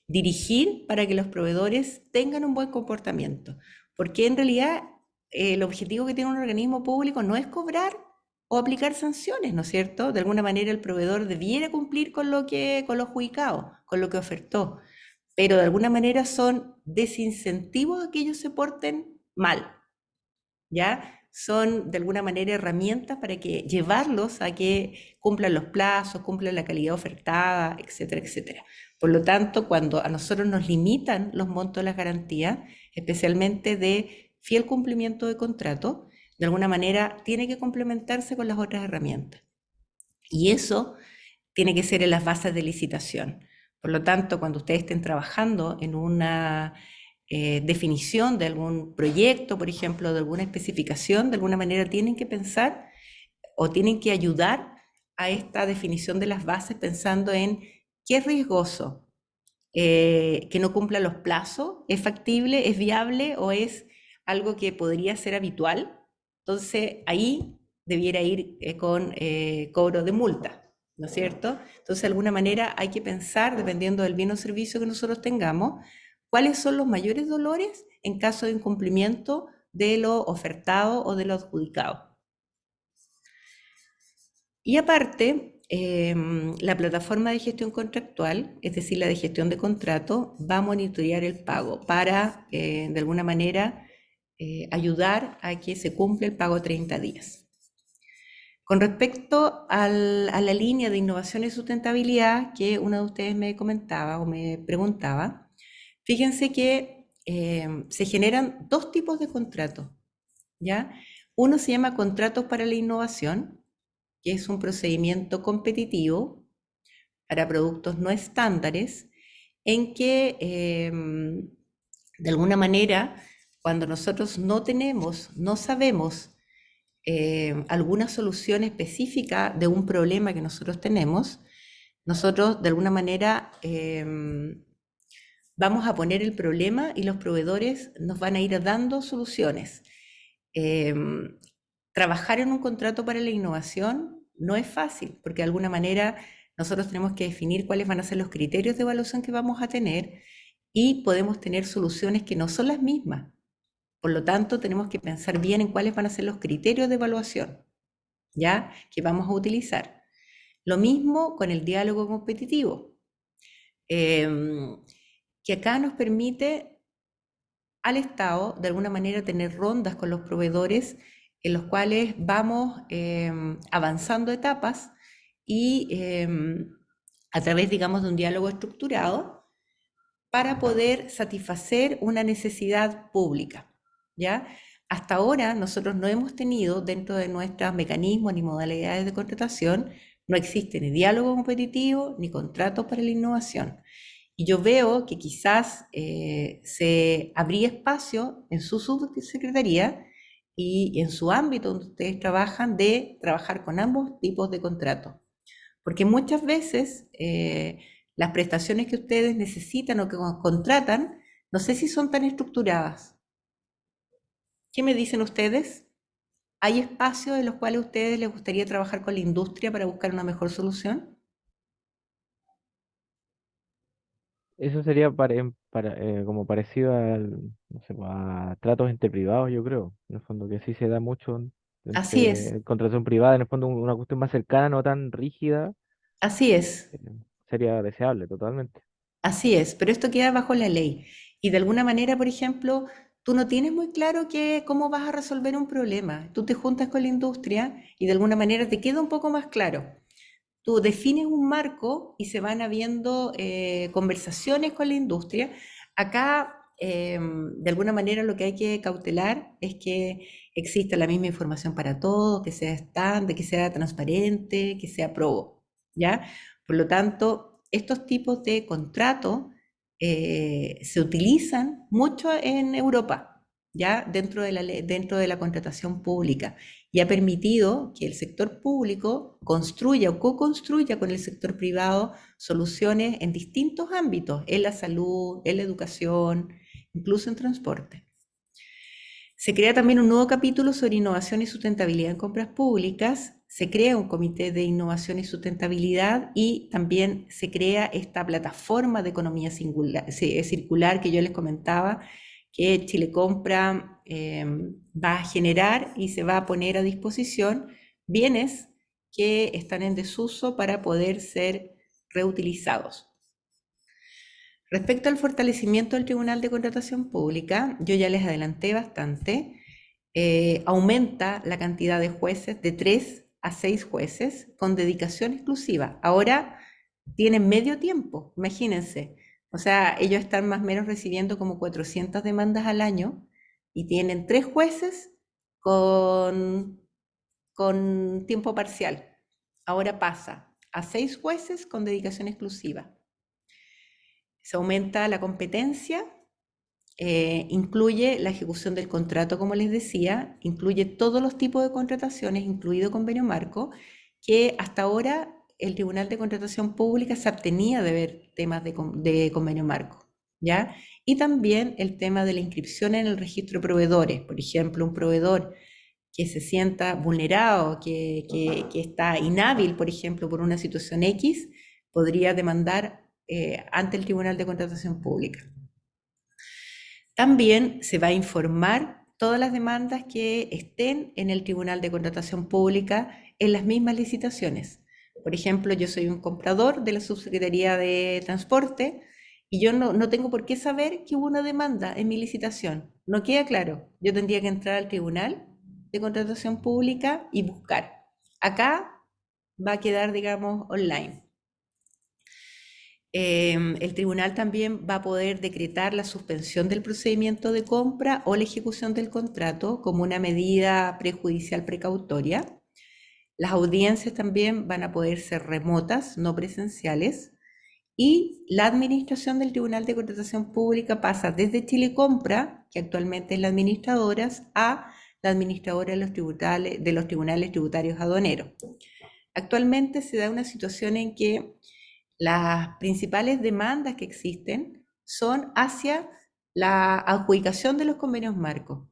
dirigir para que los proveedores tengan un buen comportamiento. Porque en realidad el objetivo que tiene un organismo público no es cobrar o aplicar sanciones, ¿no es cierto? De alguna manera el proveedor debiera cumplir con lo adjudicado, con lo que ofertó, pero de alguna manera son desincentivos a que ellos se porten mal, ¿ya? Son de alguna manera herramientas para que llevarlos a que cumplan los plazos, cumplan la calidad ofertada, etcétera, etcétera. Por lo tanto, cuando a nosotros nos limitan los montos de las garantías, especialmente de fiel cumplimiento de contrato, de alguna manera tiene que complementarse con las otras herramientas. Y eso tiene que ser en las bases de licitación. Por lo tanto, cuando ustedes estén trabajando en una definición de algún proyecto, por ejemplo, de alguna especificación, de alguna manera tienen que pensar o tienen que ayudar a esta definición de las bases pensando en qué es riesgoso, que no cumpla los plazos, ¿es factible, es viable o es algo que podría ser habitual? Entonces ahí debiera ir con cobro de multa, ¿no es cierto? Entonces de alguna manera hay que pensar, dependiendo del bien o servicio que nosotros tengamos, cuáles son los mayores dolores en caso de incumplimiento de lo ofertado o de lo adjudicado. Y aparte, la plataforma de gestión contractual, es decir, la de gestión de contrato, va a monitorear el pago para, de alguna manera, ayudar a que se cumpla el pago 30 días. Con respecto a la línea de innovación y sustentabilidad que uno de ustedes me comentaba o me preguntaba, fíjense que se generan dos tipos de contratos, ¿ya? Uno se llama contratos para la innovación, que es un procedimiento competitivo para productos no estándares, en que de alguna manera, cuando nosotros no sabemos alguna solución específica de un problema que nosotros tenemos, nosotros de alguna manera vamos a poner el problema y los proveedores nos van a ir dando soluciones. Trabajar en un contrato para la innovación no es fácil, porque de alguna manera nosotros tenemos que definir cuáles van a ser los criterios de evaluación que vamos a tener y podemos tener soluciones que no son las mismas. Por lo tanto, tenemos que pensar bien en cuáles van a ser los criterios de evaluación, ¿ya? Que vamos a utilizar. Lo mismo con el diálogo competitivo, que acá nos permite al Estado, de alguna manera, tener rondas con los proveedores en los cuales vamos avanzando etapas y a través, digamos, de un diálogo estructurado para poder satisfacer una necesidad pública, ¿ya? Hasta ahora nosotros no hemos tenido dentro de nuestros mecanismos ni modalidades de contratación, no existe ni diálogo competitivo ni contratos para la innovación. Y yo veo que quizás se habría espacio en su subsecretaría y en su ámbito donde ustedes trabajan de trabajar con ambos tipos de contratos. Porque muchas veces las prestaciones que ustedes necesitan o que contratan, no sé si son tan estructuradas. ¿Qué me dicen ustedes? ¿Hay espacios en los cuales a ustedes les gustaría trabajar con la industria para buscar una mejor solución? Eso sería como parecido no sé, pues, a tratos entre privados, yo creo. En el fondo que sí se da mucho Así es, entre contratación privada, en el fondo una cuestión más cercana, no tan rígida, así es. eh, sería deseable totalmente. Así es, pero esto queda bajo la ley. Y de alguna manera, por ejemplo, tú no tienes muy claro cómo vas a resolver un problema. Tú te juntas con la industria y de alguna manera te queda un poco más claro. Tú defines un marco y se van habiendo conversaciones con la industria. Acá, de alguna manera, lo que hay que cautelar es que exista la misma información para todos, que sea estándar, que sea transparente, que sea probo, ¿ya? Por lo tanto, estos tipos de contratos se utilizan mucho en Europa, ¿ya? Dentro de la contratación pública y ha permitido que el sector público construya o co-construya con el sector privado soluciones en distintos ámbitos, en la salud, en la educación, incluso en transporte. Se crea también un nuevo capítulo sobre innovación y sustentabilidad en compras públicas. Se crea un comité de innovación y sustentabilidad y también se crea esta plataforma de economía circular que yo les comentaba, que Chile Compra va a generar y se va a poner a disposición bienes que están en desuso para poder ser reutilizados. Respecto al fortalecimiento del Tribunal de Contratación Pública, yo ya les adelanté bastante, aumenta la cantidad de jueces de 3 a 6 jueces con dedicación exclusiva. Ahora tienen medio tiempo, imagínense. O sea, ellos están más o menos recibiendo como 400 demandas al año y tienen 3 jueces con, con tiempo parcial. Ahora pasa a 6 jueces con dedicación exclusiva. Se aumenta la competencia, incluye la ejecución del contrato, como les decía, incluye todos los tipos de contrataciones, incluido convenio marco, que hasta ahora el Tribunal de Contratación Pública se abstenía de ver temas de convenio marco, ¿ya? Y también el tema de la inscripción en el registro de proveedores. Por ejemplo, un proveedor que se sienta vulnerado, que está inhábil, por ejemplo, por una situación X, podría demandar ante el Tribunal de Contratación Pública. También se va a informar todas las demandas que estén en el Tribunal de Contratación Pública en las mismas licitaciones. Por ejemplo, yo soy un comprador de la Subsecretaría de Transporte y yo no tengo por qué saber que hubo una demanda en mi licitación. No queda claro. Yo tendría que entrar al Tribunal de Contratación Pública y buscar. Acá va a quedar, digamos, online. El tribunal también va a poder decretar la suspensión del procedimiento de compra o la ejecución del contrato como una medida prejudicial precautoria. Las audiencias también van a poder ser remotas, no presenciales. Y la administración del Tribunal de Contratación Pública pasa desde Chile Compra, que actualmente es la administradora, a la administradora de los tribunales tributarios aduaneros. Actualmente se da una situación en que las principales demandas que existen son hacia la adjudicación de los convenios marcos,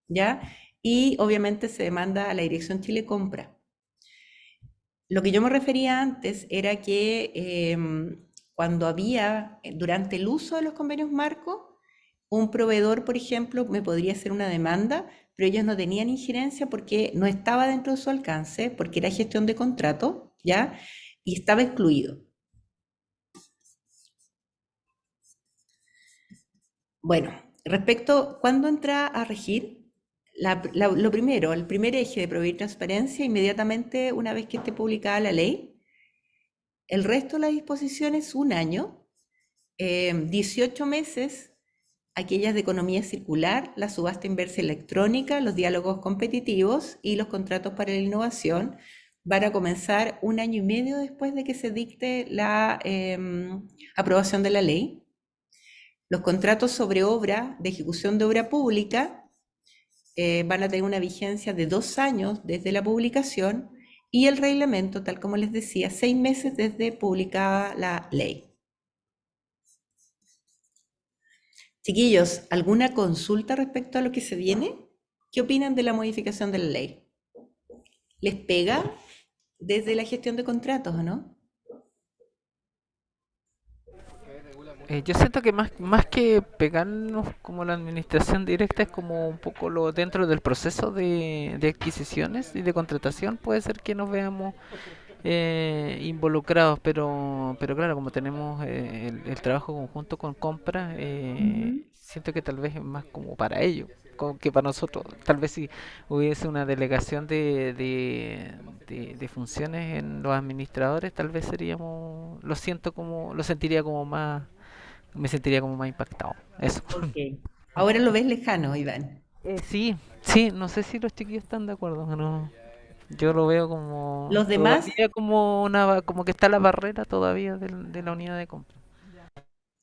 ¿ya? Y obviamente se demanda a la Dirección Chile Compra. Lo que yo me refería antes era que cuando había, durante el uso de los convenios marcos, un proveedor, por ejemplo, me podría hacer una demanda, pero ellos no tenían injerencia porque no estaba dentro de su alcance, porque era gestión de contrato, ¿ya? Y estaba excluido. Bueno, respecto, ¿cuándo entra a regir? Lo primero, el primer eje de proveer transparencia, inmediatamente una vez que esté publicada la ley. El resto de las disposiciones, un año, 18 meses, aquellas de economía circular, la subasta inversa electrónica, los diálogos competitivos y los contratos para la innovación van a comenzar un año y medio después de que se dicte la aprobación de la ley. Los contratos sobre obra, de ejecución de obra pública, van a tener una vigencia de 2 años desde la publicación y el reglamento, tal como les decía, 6 meses desde publicada la ley. Chiquillos, ¿alguna consulta respecto a lo que se viene? ¿Qué opinan de la modificación de la ley? ¿Les pega desde la gestión de contratos o no? Yo siento que más que pegarnos como la administración directa es como un poco lo dentro del proceso de adquisiciones y de contratación puede ser que nos veamos involucrados, pero claro, como tenemos el trabajo conjunto con compra, Ujú. siento que tal vez es más como para ellos como que para nosotros. Tal vez si hubiese una delegación de funciones en los administradores, tal vez seríamos, lo sentiría como más, me sentiría como más impactado. Eso. Ok. Ahora lo ves lejano, Iván. Sí, sí, no sé si los chiquillos están de acuerdo, no. Yo lo veo como Los demás, todavía como como que está la barrera todavía de la unidad de compra.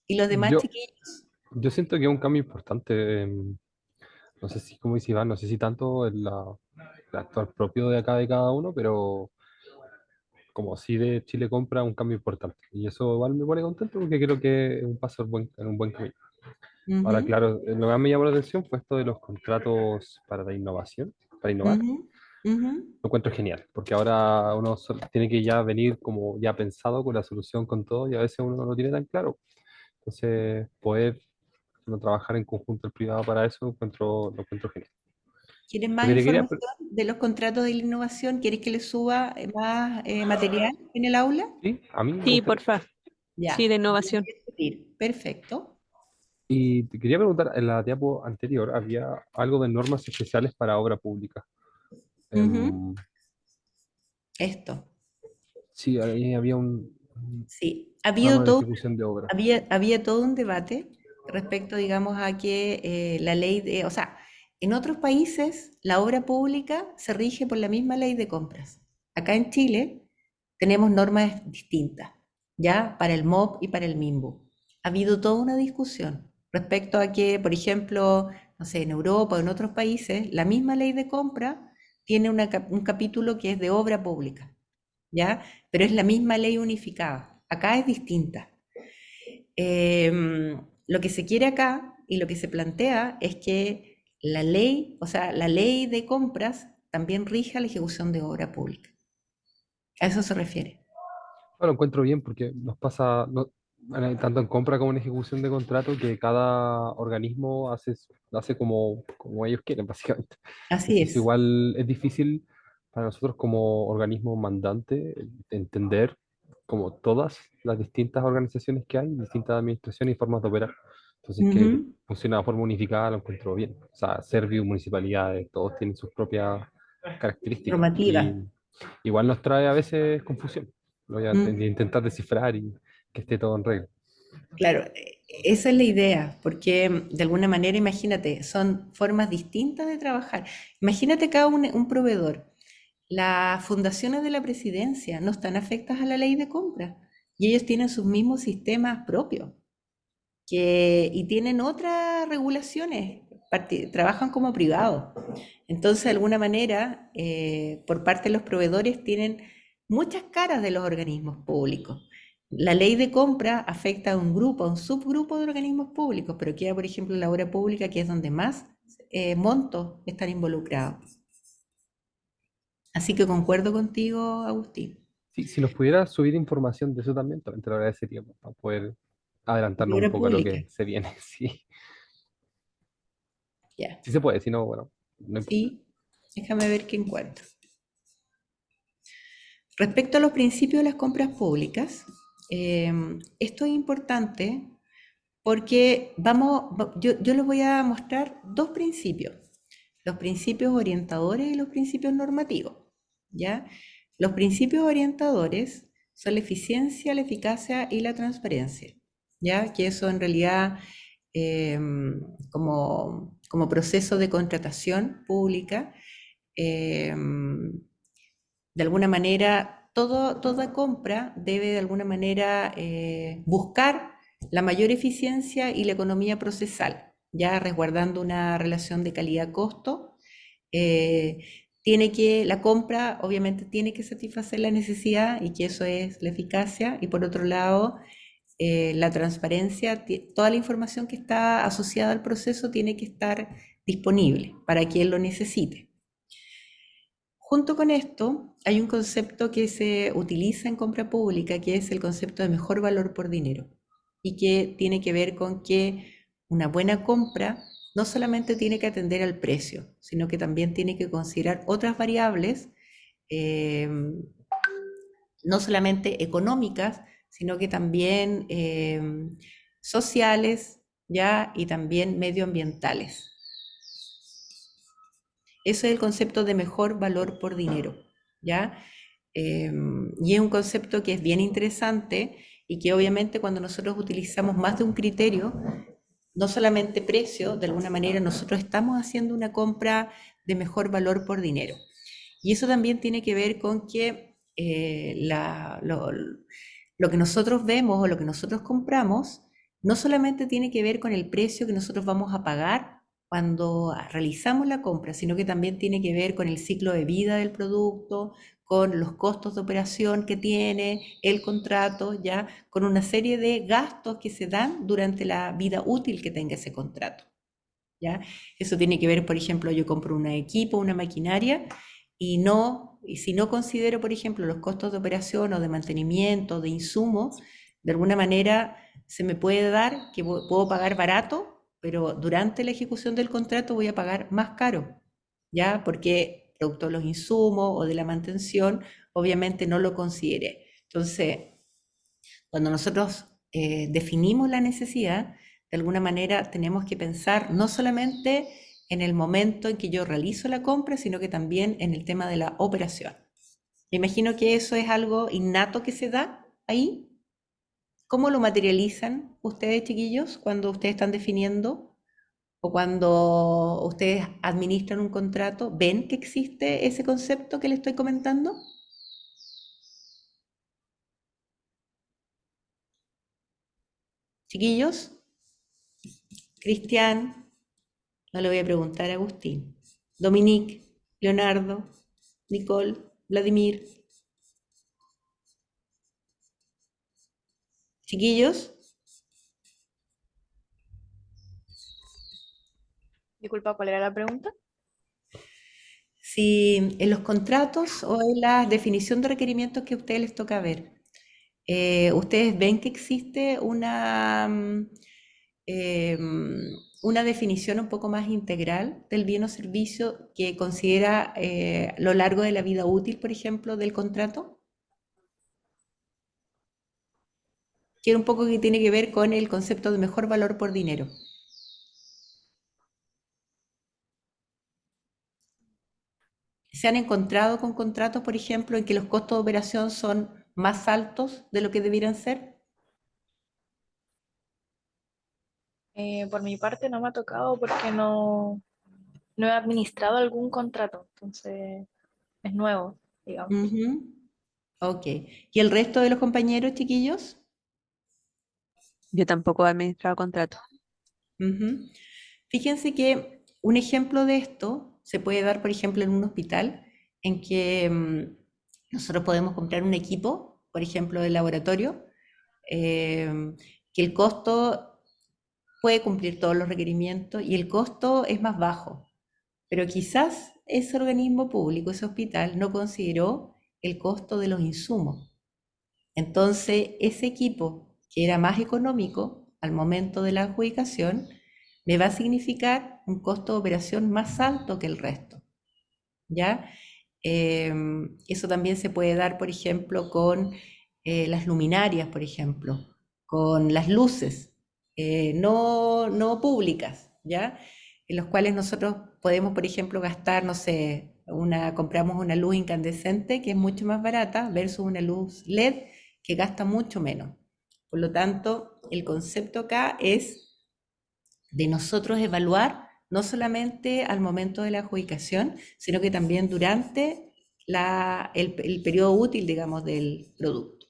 y los demás Yo, chiquillos. yo siento que es un cambio importante. No sé si, como dice Iván, no sé si tanto el actual propio de acá de cada uno, pero como sí de Chile Compra, un cambio importante. Y eso igual me pone contento porque creo que es un paso en un buen camino. Ahora, Ujú, claro, lo que más me llamó la atención fue esto de los contratos para la innovación, para innovar. ujú, ujú. Lo encuentro genial, porque ahora uno tiene que ya venir como ya pensado con la solución, con todo, y a veces uno no lo tiene tan claro. Entonces, poder no trabajar en conjunto el privado para eso, lo encuentro genial. ¿Quieren Lo más que te quería, información de los contratos de la innovación? ¿Quieres que les suba más material en el aula? sí, a mí me Sí, gustaría. porfa. Sí, Ya, de voy a innovación. discutir. Perfecto. Y te quería preguntar, en la diapo anterior había algo de normas especiales para obra pública. Ujú. Em, Esto, sí, ahí había un sí. rama de ejecución de obra. Había todo un debate respecto, digamos, a que la ley o sea, en otros países la obra pública se rige por la misma ley de compras. Acá en Chile tenemos normas distintas, ¿ya? Para el MOP y para el MIMBU. Ha habido toda una discusión respecto a que, por ejemplo, no sé, en Europa o en otros países, la misma ley de compra tiene un capítulo que es de obra pública. ¿ya? Pero es la misma ley unificada. Acá es distinta. Lo que se quiere acá y lo que se plantea es que la ley, o sea, la ley de compras también rija la ejecución de obra pública. A eso se refiere. Bueno, lo encuentro bien porque nos pasa bueno, tanto en compra como en ejecución de contrato que cada organismo hace como ellos quieren, básicamente. Así Entonces, es. igual es difícil para nosotros como organismo mandante entender como todas las distintas organizaciones que hay, distintas administraciones y formas de operar. Entonces, que Ujú. funciona de forma unificada lo encuentro bien. O sea, Servio, municipalidades, todos tienen sus propias características. Normativa. Y igual nos trae a veces confusión. Lo voy a Mm. intentar descifrar y que esté todo en regla. Claro, esa es la idea, porque de alguna manera, imagínate, son formas distintas de trabajar. Imagínate cada un proveedor. Las fundaciones de la presidencia no están afectas a la ley de compra y ellos tienen sus mismos sistemas propios y tienen otras regulaciones, trabajan como privados. Entonces, de alguna manera, por parte de los proveedores tienen muchas caras de los organismos públicos. La ley de compra afecta a un grupo, a un subgrupo de organismos públicos, pero queda, por ejemplo, la obra pública, que es donde más montos están involucrados. Así que concuerdo contigo, Agustín. Sí, si nos pudiera subir información de eso también te lo agradeceríamos para poder De adelantarnos un obra poco a lo pública, que se viene. Sí, ya. sí se puede, si no, bueno, no importa. Sí, déjame ver qué encuentro. Respecto a los principios de las compras públicas, esto es importante porque yo les voy a mostrar dos principios, los principios orientadores y los principios normativos, ¿ya? Los principios orientadores son la eficiencia, la eficacia y la transparencia, ¿ya? Que eso en realidad como proceso de contratación pública, de alguna manera, toda compra debe de alguna manera buscar la mayor eficiencia y la economía procesal, ya resguardando una relación de calidad-costo. Eh, la compra obviamente tiene que satisfacer la necesidad y que eso es la eficacia. Y por otro lado, la transparencia, toda la información que está asociada al proceso tiene que estar disponible para quien lo necesite. Junto con esto, hay un concepto que se utiliza en compra pública, que es el concepto de mejor valor por dinero, y que tiene que ver con que una buena compra no solamente tiene que atender al precio, sino que también tiene que considerar otras variables, eh, no solamente económicas, sino que también sociales, ¿ya? Y también medioambientales. Eso es el concepto de mejor valor por dinero, ¿ya? Y es un concepto que es bien interesante y que obviamente cuando nosotros utilizamos más de un criterio, no solamente precio, de alguna manera nosotros estamos haciendo una compra de mejor valor por dinero. Y eso también tiene que ver con que lo que nosotros vemos o lo que nosotros compramos no solamente tiene que ver con el precio que nosotros vamos a pagar cuando realizamos la compra, sino que también tiene que ver con el ciclo de vida del producto, con los costos de operación que tiene el contrato, ya con una serie de gastos que se dan durante la vida útil que tenga ese contrato. ¿Ya? Eso tiene que ver, por ejemplo, yo compro un equipo, una maquinaria, y si no considero, por ejemplo, los costos de operación o de mantenimiento, de insumos, de alguna manera se me puede dar que puedo pagar barato, pero durante la ejecución del contrato voy a pagar más caro, ¿ya? Porque producto de los insumos o de la mantención, obviamente no lo consideré. Entonces, cuando nosotros definimos la necesidad, de alguna manera tenemos que pensar no solamente en el momento en que yo realizo la compra, sino que también en el tema de la operación. Me imagino que eso es algo innato que se da ahí. ¿Cómo lo materializan ustedes, chiquillos, cuando ustedes están definiendo o cuando ustedes administran un contrato? ¿Ven que existe ese concepto que les estoy comentando? Chiquillos, Cristian, no le voy a preguntar a Agustín. Dominique, Leonardo, Nicole, Vladimir. Chiquillos, Disculpa, ¿cuál era la pregunta? si en los contratos o en la definición de requerimientos que a ustedes les toca ver, ustedes ven que existe una definición un poco más integral del bien o servicio que considera lo largo de la vida útil, por ejemplo, del contrato, que un poco que tiene que ver con el concepto de mejor valor por dinero. ¿Se han encontrado con contratos, por ejemplo, en que los costos de operación son más altos de lo que debieran ser? Por mi parte no me ha tocado porque no he administrado algún contrato, entonces es nuevo, digamos. Ujú. Ok. ¿Y el resto de los compañeros, chiquillos? Yo tampoco he administrado contratos. Ujú. Fíjense que un ejemplo de esto se puede dar, por ejemplo, en un hospital en que nosotros podemos comprar un equipo, por ejemplo, de laboratorio, que el costo puede cumplir todos los requerimientos y el costo es más bajo. Pero quizás ese organismo público, ese hospital, no consideró el costo de los insumos. Entonces, ese equipo que era más económico al momento de la adjudicación, me va a significar un costo de operación más alto que el resto, ¿ya? Eso también se puede dar, por ejemplo, con las luminarias, por ejemplo, con las luces no públicas, ¿ya? En los cuales nosotros podemos, por ejemplo, gastar, no sé, compramos una luz incandescente que es mucho más barata versus una luz LED que gasta mucho menos. Por lo tanto, el concepto acá es de nosotros evaluar no solamente al momento de la adjudicación, sino que también durante el periodo útil, digamos, del producto.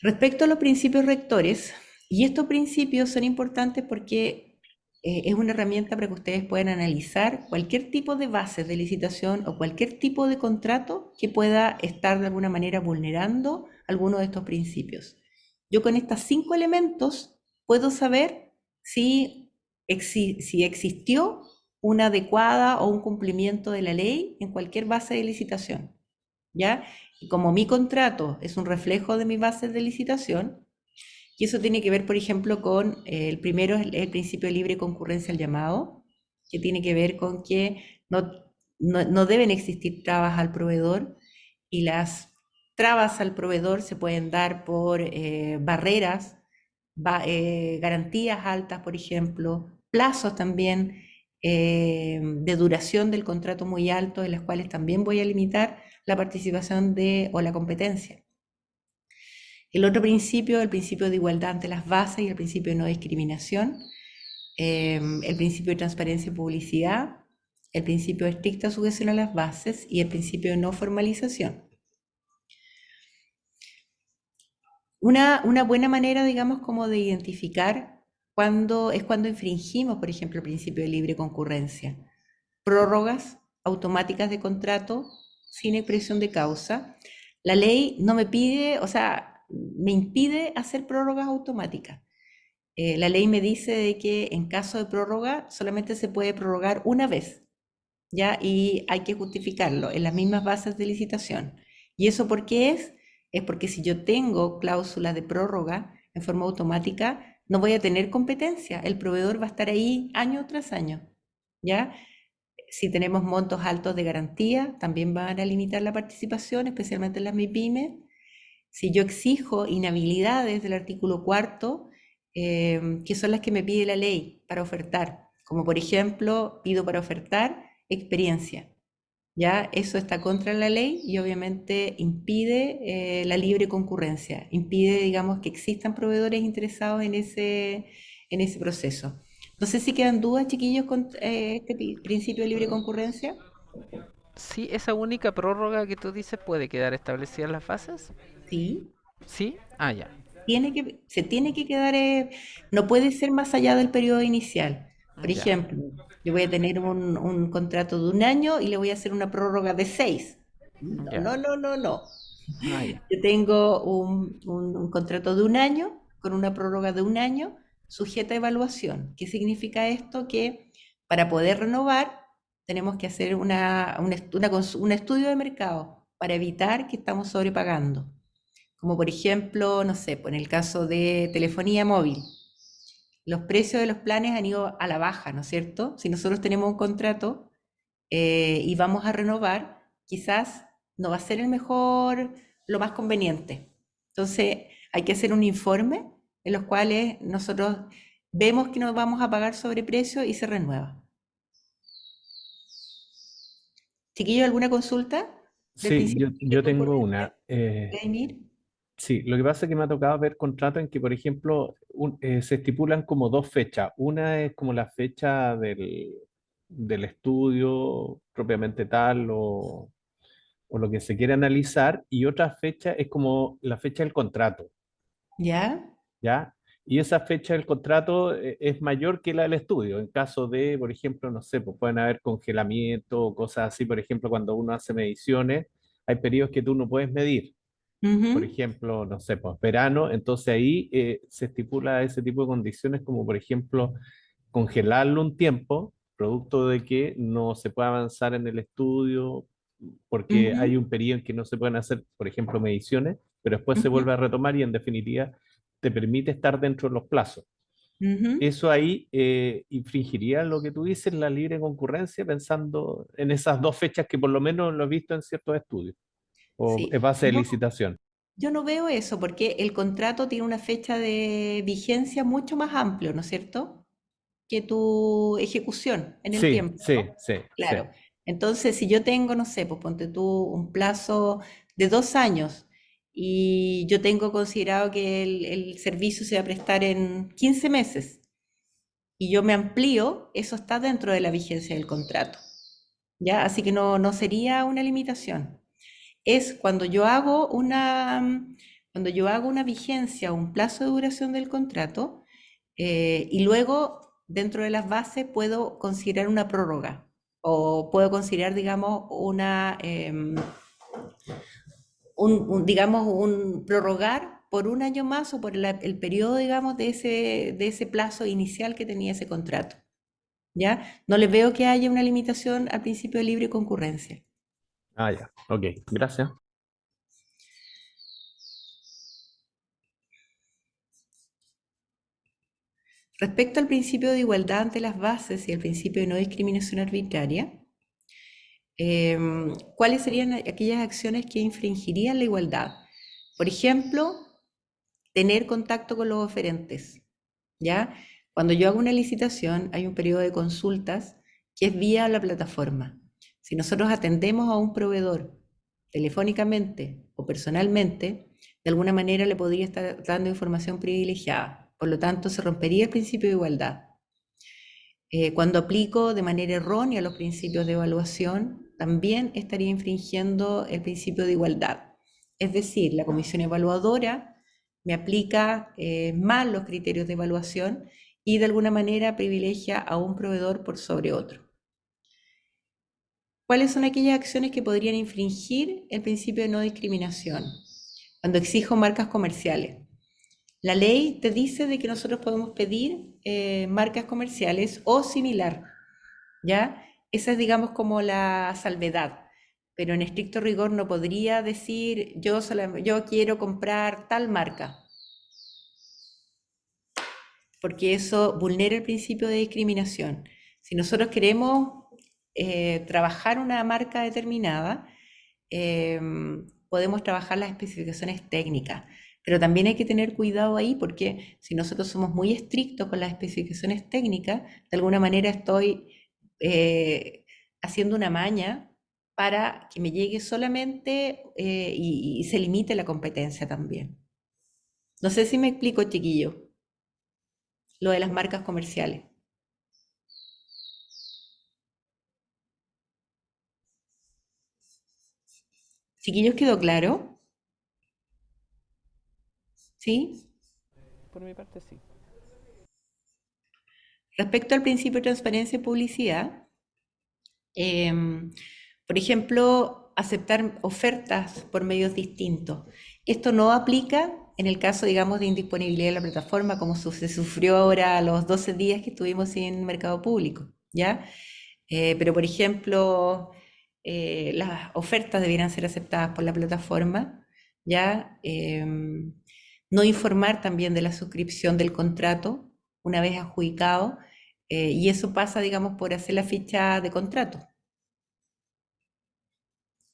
Respecto a los principios rectores, y estos principios son importantes porque es una herramienta para que ustedes puedan analizar cualquier tipo de bases de licitación o cualquier tipo de contrato que pueda estar de alguna manera vulnerando alguno de estos principios. Yo con estos 5 elementos puedo saber si existió una adecuada o un cumplimiento de la ley en cualquier base de licitación, ¿ya? Y como mi contrato es un reflejo de mi base de licitación, y eso tiene que ver, por ejemplo, con el primero es el principio de libre concurrencia al llamado, que tiene que ver con que no deben existir trabas al proveedor y las trabas al proveedor se pueden dar por barreras, garantías altas, por ejemplo, plazos también de duración del contrato muy alto, en las cuales también voy a limitar la participación o la competencia. El otro principio, el principio de igualdad ante las bases y el principio de no discriminación, el principio de transparencia y publicidad, el principio de estricta sujeción a las bases y el principio de no formalización. Una buena manera, digamos, como de identificar cuando infringimos, por ejemplo, el principio de libre concurrencia. Prórrogas automáticas de contrato sin expresión de causa. La ley no me pide, o sea, me impide hacer prórrogas automáticas. La ley me dice de que en caso de prórroga solamente se puede prorrogar una vez, ¿ya? Y hay que justificarlo en las mismas bases de licitación. ¿Y eso por qué es? Es porque si yo tengo cláusulas de prórroga en forma automática, no voy a tener competencia. El proveedor va a estar ahí año tras año, ¿ya? Si tenemos montos altos de garantía, también van a limitar la participación, especialmente en las MIPYMES. Si yo exijo inhabilidades del artículo cuarto, que son las que me pide la ley para ofertar, como por ejemplo, pido para ofertar experiencia. ¿Ya? Eso está contra la ley y obviamente impide la libre concurrencia, impide, digamos, que existan proveedores interesados en ese proceso. No sé si quedan dudas, chiquillos, con este principio de libre concurrencia. Sí, esa única prórroga que tú dices puede quedar establecida en las bases. Sí, ¿Sí? Ah, ya. se tiene que quedar, no puede ser más allá del periodo inicial. Por Ya. ejemplo, yo voy a tener un contrato de 1 año y le voy a hacer una prórroga de 6. No, Ya. no, no, no, no. Ah, ya. Yo tengo un contrato de un año con una prórroga de un año sujeta a evaluación. ¿Qué significa esto? Que para poder renovar tenemos que hacer un estudio de mercado para evitar que estamos sobrepagando. Como por ejemplo, no sé, pues en el caso de telefonía móvil, los precios de los planes han ido a la baja, ¿no es cierto? Si nosotros tenemos un contrato y vamos a renovar, quizás no va a ser el mejor, lo más conveniente. Entonces, hay que hacer un informe en los cuales nosotros vemos que nos vamos a pagar sobreprecio y se renueva. Chiquillo, ¿alguna consulta del Sí, principio yo de tengo concurrencia? una. Vladimir? Sí, lo que pasa es que me ha tocado ver contratos en que, por ejemplo, se estipulan como dos fechas. Una es como la fecha del estudio propiamente tal o lo que se quiere analizar, y otra fecha es como la fecha del contrato, ¿Ya? ¿ya? Y esa fecha del contrato es mayor que la del estudio. En caso de, por ejemplo, no sé, pues pueden haber congelamiento o cosas así. Por ejemplo, cuando uno hace mediciones, hay periodos que tú no puedes medir. Por Ujú, ejemplo, no sé, pues verano, entonces ahí se estipula ese tipo de condiciones como, por ejemplo, congelarlo un tiempo, producto de que no se puede avanzar en el estudio, porque hay ujú, un periodo en que no se pueden hacer, por ejemplo, mediciones, pero después se ujú, vuelve a retomar y en definitiva te permite estar dentro de los plazos. ujú. Eso ahí infringiría lo que tú dices, la libre concurrencia, pensando en esas dos fechas que por lo menos lo he visto en ciertos estudios o Sí. en base de No, licitación. yo no veo eso porque el contrato tiene una fecha de vigencia mucho más amplio, ¿no es cierto? Que tu ejecución en el Sí, tiempo, sí, ¿no? sí, sí. Claro. Entonces, si yo tengo, no sé, pues ponte tú un plazo de 2 años y yo tengo considerado que el servicio se va a prestar en 15 meses y yo me amplío, eso está dentro de la vigencia del contrato, ¿ya? Así que no sería una limitación. Es cuando yo hago una vigencia o un plazo de duración del contrato y luego dentro de las bases puedo considerar una prórroga o puedo considerar, digamos, digamos, un prorrogar por un año más o por el periodo, digamos, de ese plazo inicial que tenía ese contrato. ¿Ya? No le veo que haya una limitación al principio de libre concurrencia. Ah, ya. Ok, gracias. Respecto al principio de igualdad ante las bases y al principio de no discriminación arbitraria, ¿cuáles serían aquellas acciones que infringirían la igualdad? Por ejemplo, tener contacto con los oferentes, ¿ya? Cuando yo hago una licitación, hay un periodo de consultas que es vía la plataforma. Si nosotros atendemos a un proveedor telefónicamente o personalmente, de alguna manera le podría estar dando información privilegiada. Por lo tanto, se rompería el principio de igualdad. Cuando aplico de manera errónea los principios de evaluación, también estaría infringiendo el principio de igualdad. Es decir, la comisión evaluadora me aplica mal los criterios de evaluación y de alguna manera privilegia a un proveedor por sobre otro. ¿Cuáles son aquellas acciones que podrían infringir el principio de no discriminación? Cuando exijo marcas comerciales. La ley te dice de que nosotros podemos pedir marcas comerciales o similar, ¿ya? Esa es, digamos, como la salvedad, pero en estricto rigor no podría decir yo quiero comprar tal marca, porque eso vulnera el principio de discriminación. Si nosotros queremos trabajar una marca determinada, eh, podemos trabajar las especificaciones técnicas, pero también hay que tener cuidado ahí porque si nosotros somos muy estrictos con las especificaciones técnicas, de alguna manera estoy haciendo una maña para que me llegue solamente y se limite la competencia también. No sé si me explico, chiquillo, lo de las marcas comerciales. Chiquillos, ¿quedó claro? ¿Sí? Por mi parte, sí. Respecto al principio de transparencia y publicidad, Em, por ejemplo, aceptar ofertas por medios distintos. Esto no aplica en el caso, digamos, de indisponibilidad de la plataforma, como se sufrió ahora a los 12 días que estuvimos sin mercado público, ¿ya? Pero, por ejemplo, las ofertas debieran ser aceptadas por la plataforma, ¿ya? No informar también de la suscripción del contrato una vez adjudicado, y eso pasa, digamos, por hacer la ficha de contrato.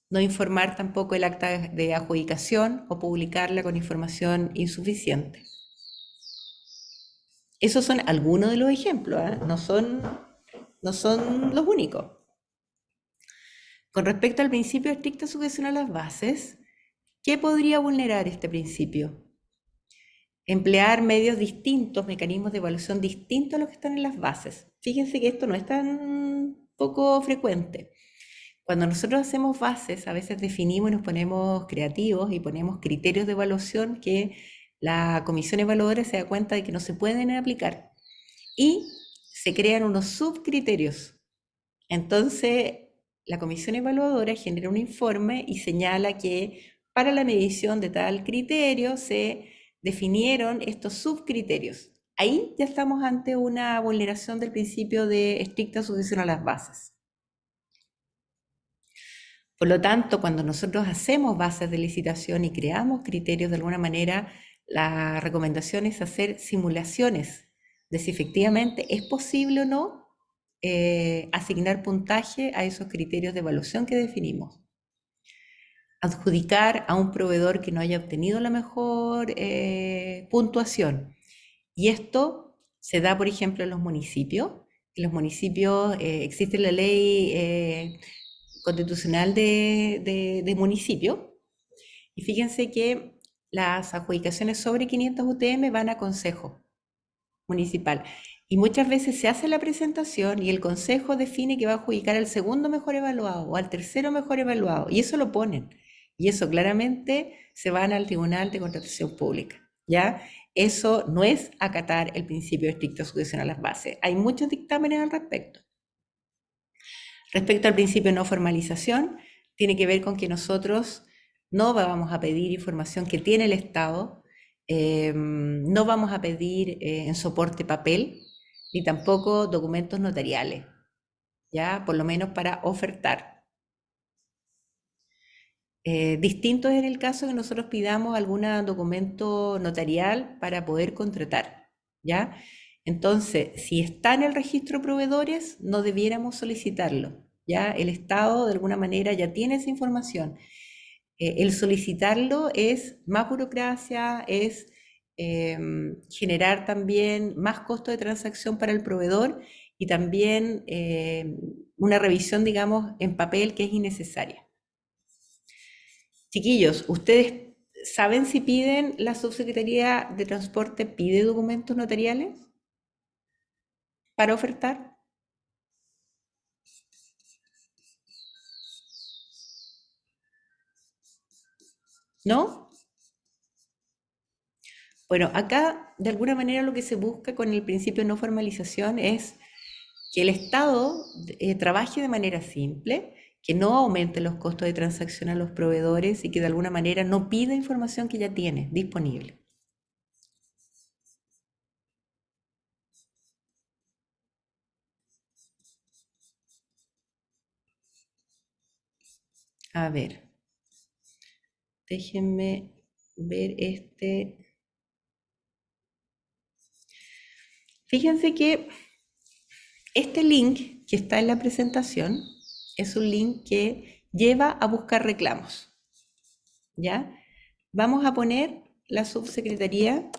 No informar tampoco el acta de adjudicación o publicarla con información insuficiente. Esos son algunos de los ejemplos, ¿eh? No son los únicos. Con respecto al principio de estricta sujeción a las bases, ¿qué podría vulnerar este principio? Emplear medios distintos, mecanismos de evaluación distintos a los que están en las bases. Fíjense que esto no es tan poco frecuente. Cuando nosotros hacemos bases, a veces definimos y nos ponemos creativos y ponemos criterios de evaluación que la comisión evaluadora se da cuenta de que no se pueden aplicar y se crean unos subcriterios. Entonces, la comisión evaluadora genera un informe y señala que para la medición de tal criterio se definieron estos subcriterios. Ahí ya estamos ante una vulneración del principio de estricta sujeción a las bases. Por lo tanto, cuando nosotros hacemos bases de licitación y creamos criterios de alguna manera, la recomendación es hacer simulaciones de si efectivamente es posible o no asignar puntaje a esos criterios de evaluación que definimos. Adjudicar a un proveedor que no haya obtenido la mejor puntuación. Y esto se da, por ejemplo, en los municipios. En los municipios existe la ley constitucional de municipio. Y fíjense que las adjudicaciones sobre 500 UTM van a consejo municipal. Y muchas veces se hace la presentación y el consejo define que va a adjudicar al segundo mejor evaluado o al tercero mejor evaluado. Y eso lo ponen. Y eso claramente se van al Tribunal de Contratación Pública, ¿ya? Eso no es acatar el principio de estricta sujeción a las bases. Hay muchos dictámenes al respecto. Respecto al principio de no formalización, tiene que ver con que nosotros no vamos a pedir información que tiene el Estado, no vamos a pedir en soporte papel, ni tampoco documentos notariales, ¿ya? Por lo menos para ofertar. Distinto es en el caso que nosotros pidamos algún documento notarial para poder contratar, ¿ya? Entonces, si está en el registro de proveedores, no debiéramos solicitarlo, ¿ya? El Estado de alguna manera ya tiene esa información. El solicitarlo es más burocracia, es generar también más costo de transacción para el proveedor y también una revisión, digamos, en papel que es innecesaria. Chiquillos, ¿ustedes saben si piden la Subsecretaría de Transporte, pide documentos notariales para ofertar? ¿No? Bueno, acá de alguna manera lo que se busca con el principio de no formalización es que el Estado trabaje de manera simple, que no aumente los costos de transacción a los proveedores y que de alguna manera no pida información que ya tiene disponible. A ver, déjenme ver este. Fíjense que este link que está en la presentación es un link que lleva a buscar reclamos, ¿ya? Vamos a poner la Subsecretaría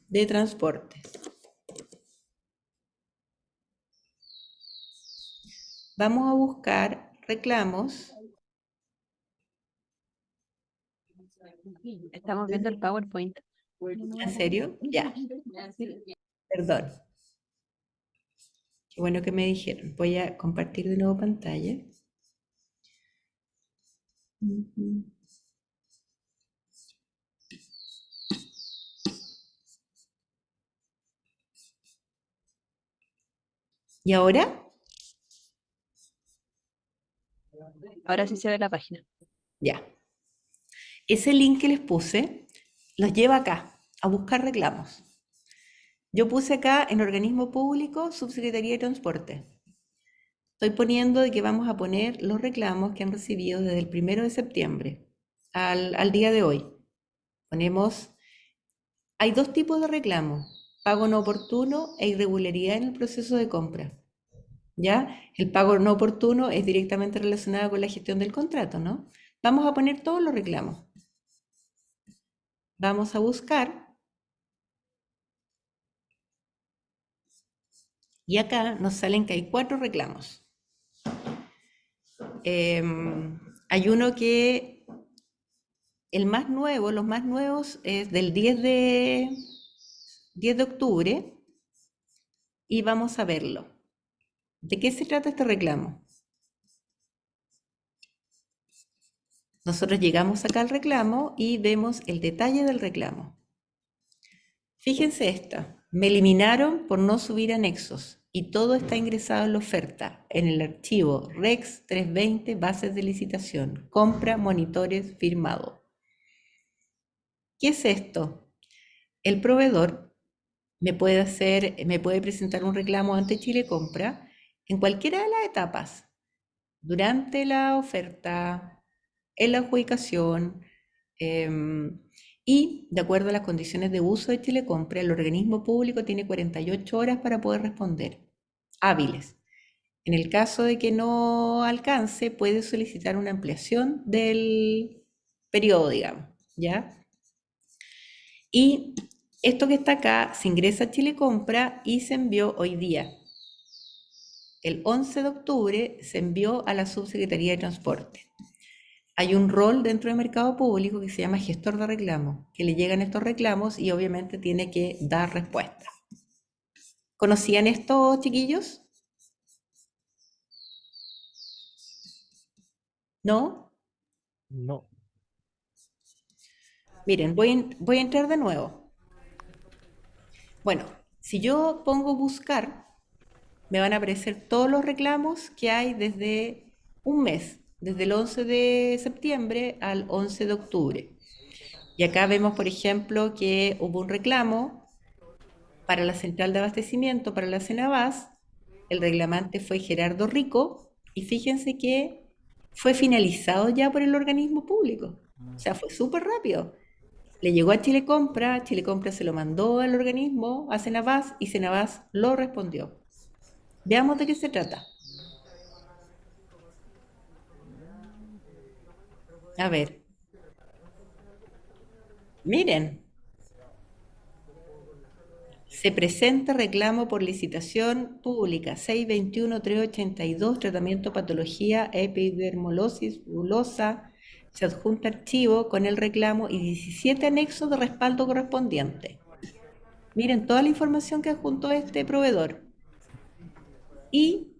de Transportes. Vamos a buscar reclamos. Estamos viendo el PowerPoint. ¿En serio? Ya, perdón. Qué bueno que me dijeron. Voy a compartir de nuevo pantalla. ¿Y ahora? Ahora sí se ve la página. Ya. Ese link que les puse los lleva acá, a buscar reclamos. Yo puse acá en organismo público, Subsecretaría de Transporte. Estoy poniendo de que vamos a poner los reclamos que han recibido desde el 1 de septiembre al día de hoy. Ponemos, hay dos tipos de reclamos, pago no oportuno e irregularidad en el proceso de compra. ¿Ya? El pago no oportuno es directamente relacionado con la gestión del contrato, ¿no? Vamos a poner todos los reclamos. Vamos a buscar y acá nos salen que hay 4 reclamos. Hay uno que, el más nuevo, los más nuevos es del 10 de octubre y vamos a verlo. ¿De qué se trata este reclamo? Nosotros llegamos acá al reclamo y vemos el detalle del reclamo. Fíjense esta, me eliminaron por no subir anexos y todo está ingresado en la oferta, en el archivo REX 320, bases de licitación, compra, monitores, firmado. ¿Qué es esto? El proveedor me puede presentar un reclamo ante Chile Compra en cualquiera de las etapas, durante la oferta, en la adjudicación, y de acuerdo a las condiciones de uso de Chile Compra, el organismo público tiene 48 horas para poder responder, hábiles. En el caso de que no alcance, puede solicitar una ampliación del periodo, digamos, ¿ya? Y esto que está acá se ingresa a Chile Compra y se envió hoy día. El 11 de octubre se envió a la Subsecretaría de Transporte. Hay un rol dentro del mercado público que se llama gestor de reclamos, que le llegan estos reclamos y obviamente tiene que dar respuesta. ¿Conocían esto, chiquillos? ¿No? No. Miren, voy a entrar de nuevo. Bueno, si yo pongo buscar, me van a aparecer todos los reclamos que hay desde un mes, desde el 11 de septiembre al 11 de octubre. Y acá vemos, por ejemplo, que hubo un reclamo para la central de abastecimiento, para la Cenabás. El reclamante fue Gerardo Rico y fíjense que fue finalizado ya por el organismo público. O sea, fue súper rápido. Le llegó a Chile Compra se lo mandó al organismo, a Cenabás, y Cenabás lo respondió. Veamos de qué se trata. A ver, miren, se presenta reclamo por licitación pública 621-382, tratamiento patología epidermolosis bulosa. Se adjunta archivo con el reclamo y 17 anexos de respaldo correspondiente. Miren toda la información que adjuntó este proveedor. Y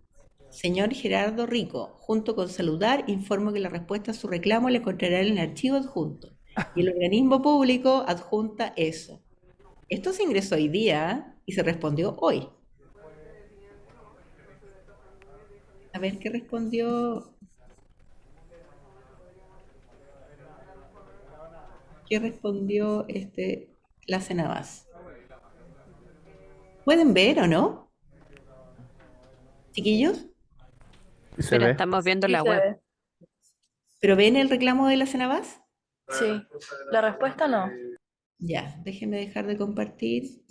señor Gerardo Rico, junto con saludar, informo que la respuesta a su reclamo la encontrará en el archivo adjunto. Y el organismo público adjunta eso. Esto se ingresó hoy día y se respondió hoy. A ver qué respondió. ¿Qué respondió la Cenabás? ¿Pueden ver o no, chiquillos? ¿Y se Mira, ve? estamos viendo Sí la se web. ve. ¿Pero ven el reclamo de la Cenabás? Sí. La respuesta no. Ya, déjenme dejar de compartir.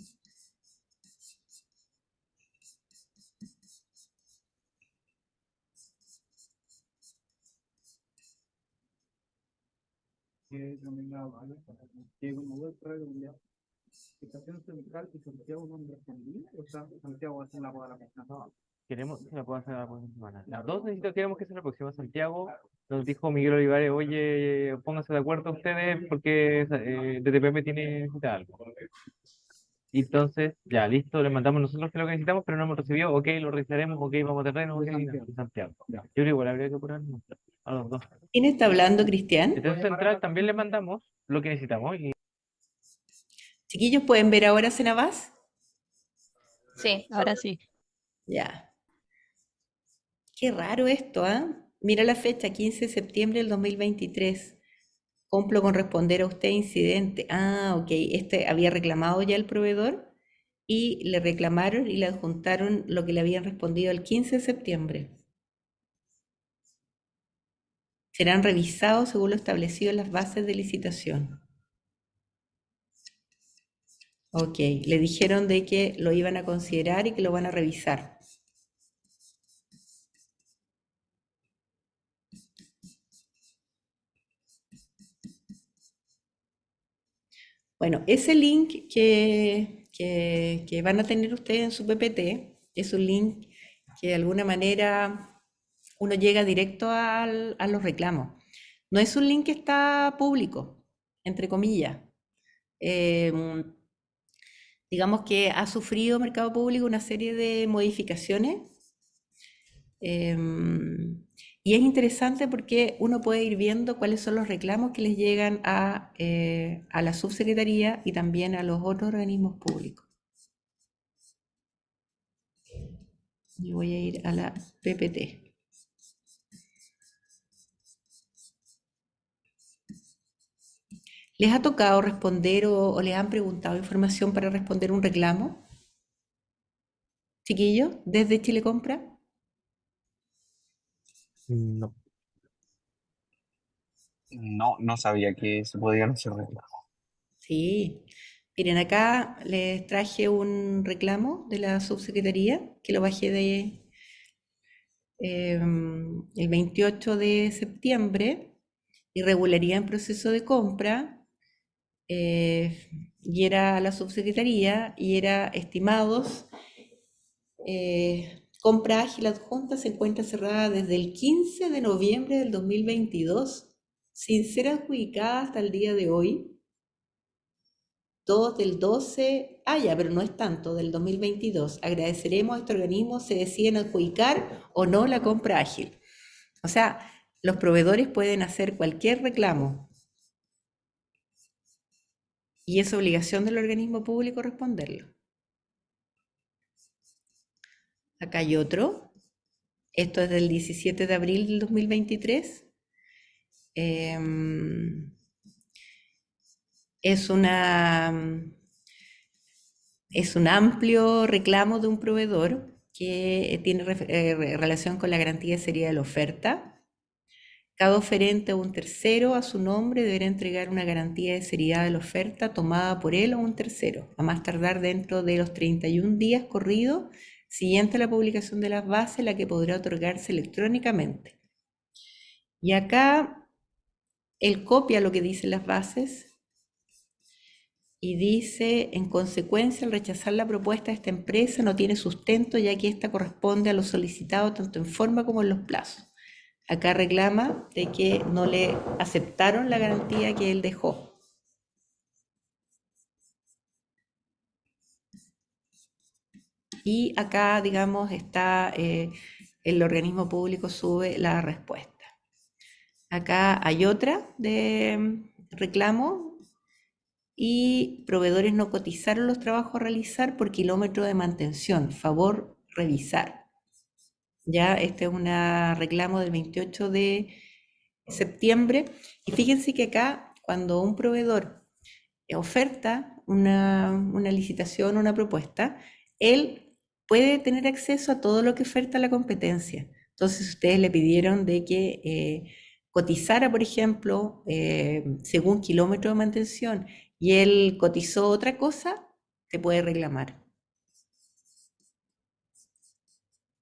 Queremos que la pueda hacer la próxima semana. Las dos queremos que sea la próxima. Santiago nos dijo Miguel Olivares, oye, pónganse de acuerdo ustedes porque DTPM tiene necesita algo. Y entonces, ya, listo, le mandamos nosotros que lo que necesitamos, pero no hemos recibido, ok, lo revisaremos, ok, vamos a terreno, ok, Santiago. Yo creo que igual habría que apurarnos a los dos. ¿Quién está hablando, Cristian? Entonces, Central también le mandamos lo que necesitamos. Y Chiquillos, ¿pueden ver ahora Cenabás? Sí. Ahora sí. Ya. Qué raro esto, ¿ah? mira la fecha, 15 de septiembre del 2023. Cumplo con responder a usted incidente. Ah, ok. Este había reclamado ya el proveedor y le reclamaron y le adjuntaron lo que le habían respondido el 15 de septiembre. Serán revisados según lo establecido en las bases de licitación. Ok, le dijeron de que lo iban a considerar y que lo van a revisar. Bueno, ese link que van a tener ustedes en su PPT es un link que de alguna manera uno llega directo a los reclamos. No es un link que está público, entre comillas. Digamos que ha sufrido Mercado Público una serie de modificaciones. Y es interesante porque uno puede ir viendo cuáles son los reclamos que les llegan a la subsecretaría y también a los otros organismos públicos. Yo voy a ir a la PPT. ¿Les ha tocado responder o les han preguntado información para responder un reclamo? Chiquillos, desde Chile Compra. No. No, no sabía que se podían hacer reclamos. Sí. Miren, acá les traje un reclamo de la subsecretaría que lo bajé el 28 de septiembre. Irregularidad en proceso de compra. Y era la subsecretaría y era estimados. Compra ágil adjunta se encuentra cerrada desde el 15 de noviembre del 2022, sin ser adjudicada hasta el día de hoy. Todos del 12, ya, pero no es tanto, del 2022. Agradeceremos a este organismo se deciden adjudicar o no la compra ágil. O sea, los proveedores pueden hacer cualquier reclamo y es obligación del organismo público responderlo. Acá hay otro. Esto es del 17 de abril del 2023. Es un amplio reclamo de un proveedor que tiene relación con la garantía de seriedad de la oferta. Cada oferente o un tercero a su nombre deberá entregar una garantía de seriedad de la oferta tomada por él o un tercero, a más tardar dentro de los 31 días corridos siguiente a la publicación de las bases, la que podrá otorgarse electrónicamente. Y acá él copia lo que dicen las bases y dice, en consecuencia, al rechazar la propuesta de esta empresa no tiene sustento ya que ésta corresponde a lo solicitado tanto en forma como en los plazos. Acá reclama de que no le aceptaron la garantía que él dejó. Y acá, digamos, está el organismo público sube la respuesta. Acá hay otra de reclamo y proveedores no cotizaron los trabajos a realizar por kilómetro de mantención. Favor revisar. Ya, este es un reclamo del 28 de septiembre. Y fíjense que acá, cuando un proveedor oferta una licitación, una propuesta, él puede tener acceso a todo lo que oferta la competencia. Entonces, ustedes le pidieron de que cotizara, por ejemplo, según kilómetro de mantención, y él cotizó otra cosa, te puede reclamar.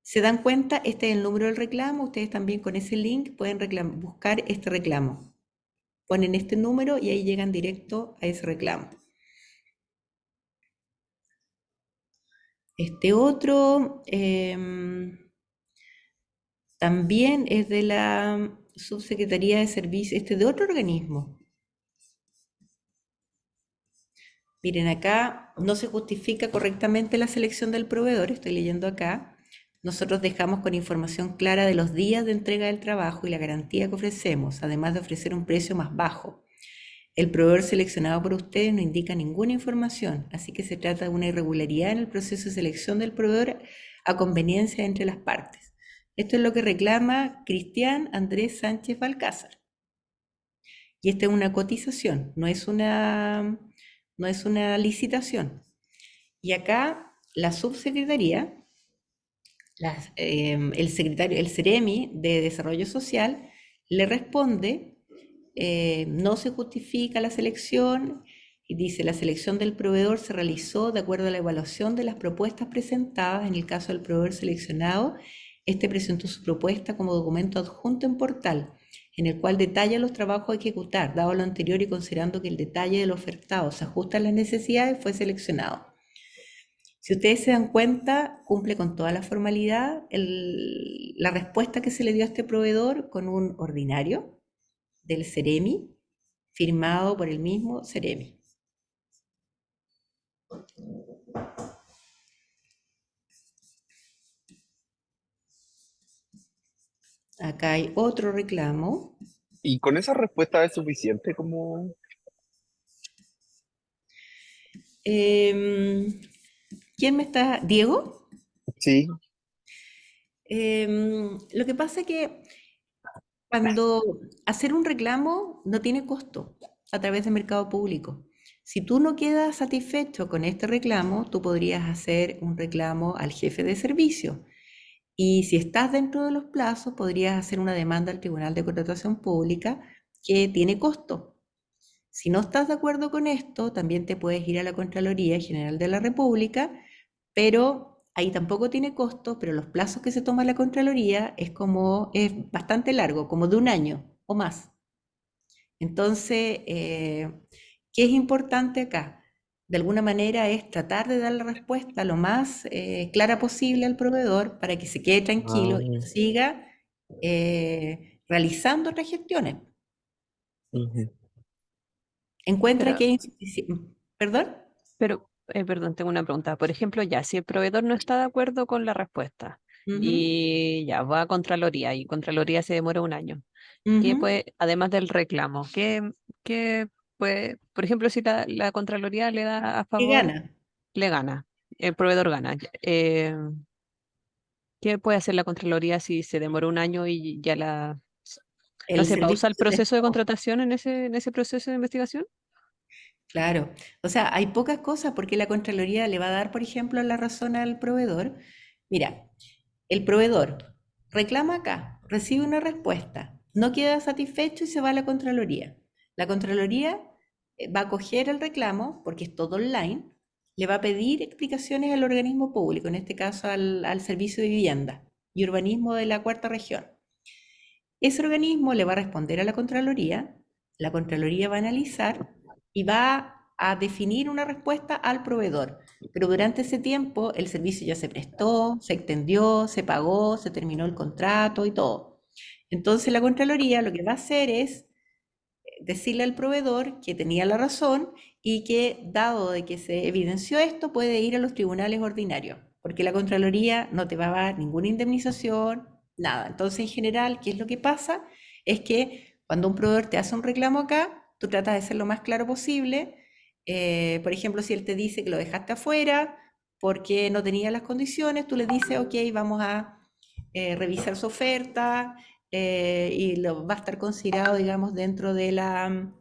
¿Se dan cuenta? Este es el número del reclamo. Ustedes también con ese link pueden buscar este reclamo. Ponen este número y ahí llegan directo a ese reclamo. Este otro también es de la Subsecretaría de Servicios, este de otro organismo. Miren, acá no se justifica correctamente la selección del proveedor, estoy leyendo acá. Nosotros dejamos con información clara de los días de entrega del trabajo y la garantía que ofrecemos, además de ofrecer un precio más bajo. El proveedor seleccionado por ustedes no indica ninguna información, así que se trata de una irregularidad en el proceso de selección del proveedor a conveniencia entre las partes. Esto es lo que reclama Cristian Andrés Sánchez Balcázar. Y esta es una cotización, no es una licitación. Y acá la subsecretaría, el secretario, el Ceremi de Desarrollo Social, le responde, no se justifica la selección y dice, la selección del proveedor se realizó de acuerdo a la evaluación de las propuestas presentadas. En el caso del proveedor seleccionado, este presentó su propuesta como documento adjunto en portal, en el cual detalla los trabajos a ejecutar. Dado lo anterior y considerando que el detalle del ofertado se ajusta a las necesidades, fue seleccionado. Si ustedes se dan cuenta, cumple con toda la formalidad la respuesta que se le dio a este proveedor con un ordinario del Ceremi, firmado por el mismo Ceremi. Acá hay otro reclamo. ¿Y con esa respuesta es suficiente como... Em, ¿Quién me está? ¿Diego? Sí, Lo que pasa es que cuando hacer un reclamo no tiene costo a través de mercado público. Si tú no quedas satisfecho con este reclamo, tú podrías hacer un reclamo al jefe de servicio. Y si estás dentro de los plazos, podrías hacer una demanda al Tribunal de Contratación Pública que tiene costo. Si no estás de acuerdo con esto, también te puedes ir a la Contraloría General de la República, pero ahí tampoco tiene costo, pero los plazos que se toma la Contraloría es bastante largo, como de un año o más. Entonces, ¿qué es importante acá? De alguna manera es tratar de dar la respuesta lo más clara posible al proveedor para que se quede tranquilo y ah, siga realizando otras gestiones. ujú. Encuentra Pero, que hay ¿Perdón? perdón, tengo una pregunta. Por ejemplo, ya, si el proveedor no está de acuerdo con la respuesta Ujú, y ya va a Contraloría y Contraloría se demora un año, ¿qué ujú. puede, además del reclamo, qué puede, por ejemplo, si la Contraloría le da a ¿Qué favor, gana? le gana, el proveedor gana? ¿Qué puede hacer la Contraloría si se demora un año y ya no El se pausa servicio el se proceso de prestó. contratación en ese proceso de investigación? Claro, o sea, hay pocas cosas porque la Contraloría le va a dar, por ejemplo, la razón al proveedor. Mira, el proveedor reclama acá, recibe una respuesta, no queda satisfecho y se va a la Contraloría. La Contraloría va a coger el reclamo, porque es todo online, le va a pedir explicaciones al organismo público, en este caso al Servicio de Vivienda y Urbanismo de la Cuarta Región. Ese organismo le va a responder a la Contraloría va a analizar y va a definir una respuesta al proveedor. Pero durante ese tiempo el servicio ya se prestó, se extendió, se pagó, se terminó el contrato y todo. Entonces la Contraloría lo que va a hacer es decirle al proveedor que tenía la razón y que, dado de que se evidenció esto, puede ir a los tribunales ordinarios, porque la Contraloría no te va a dar ninguna indemnización, nada. Entonces, en general, ¿qué es lo que pasa? Es que cuando un proveedor te hace un reclamo acá, tú tratas de ser lo más claro posible. Por ejemplo, si él te dice que lo dejaste afuera porque no tenía las condiciones, tú le dices, ok, vamos a revisar su oferta, y va a estar considerado, digamos, dentro de la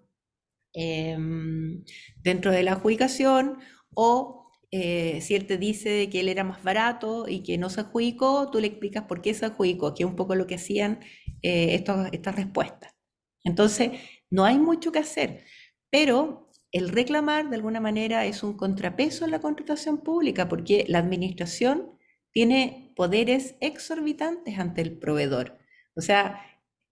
adjudicación, o si él te dice que él era más barato y que no se adjudicó, tú le explicas por qué se adjudicó, que es un poco lo que hacían estas respuestas. Entonces, no hay mucho que hacer, pero el reclamar de alguna manera es un contrapeso en la contratación pública, porque la administración tiene poderes exorbitantes ante el proveedor. O sea,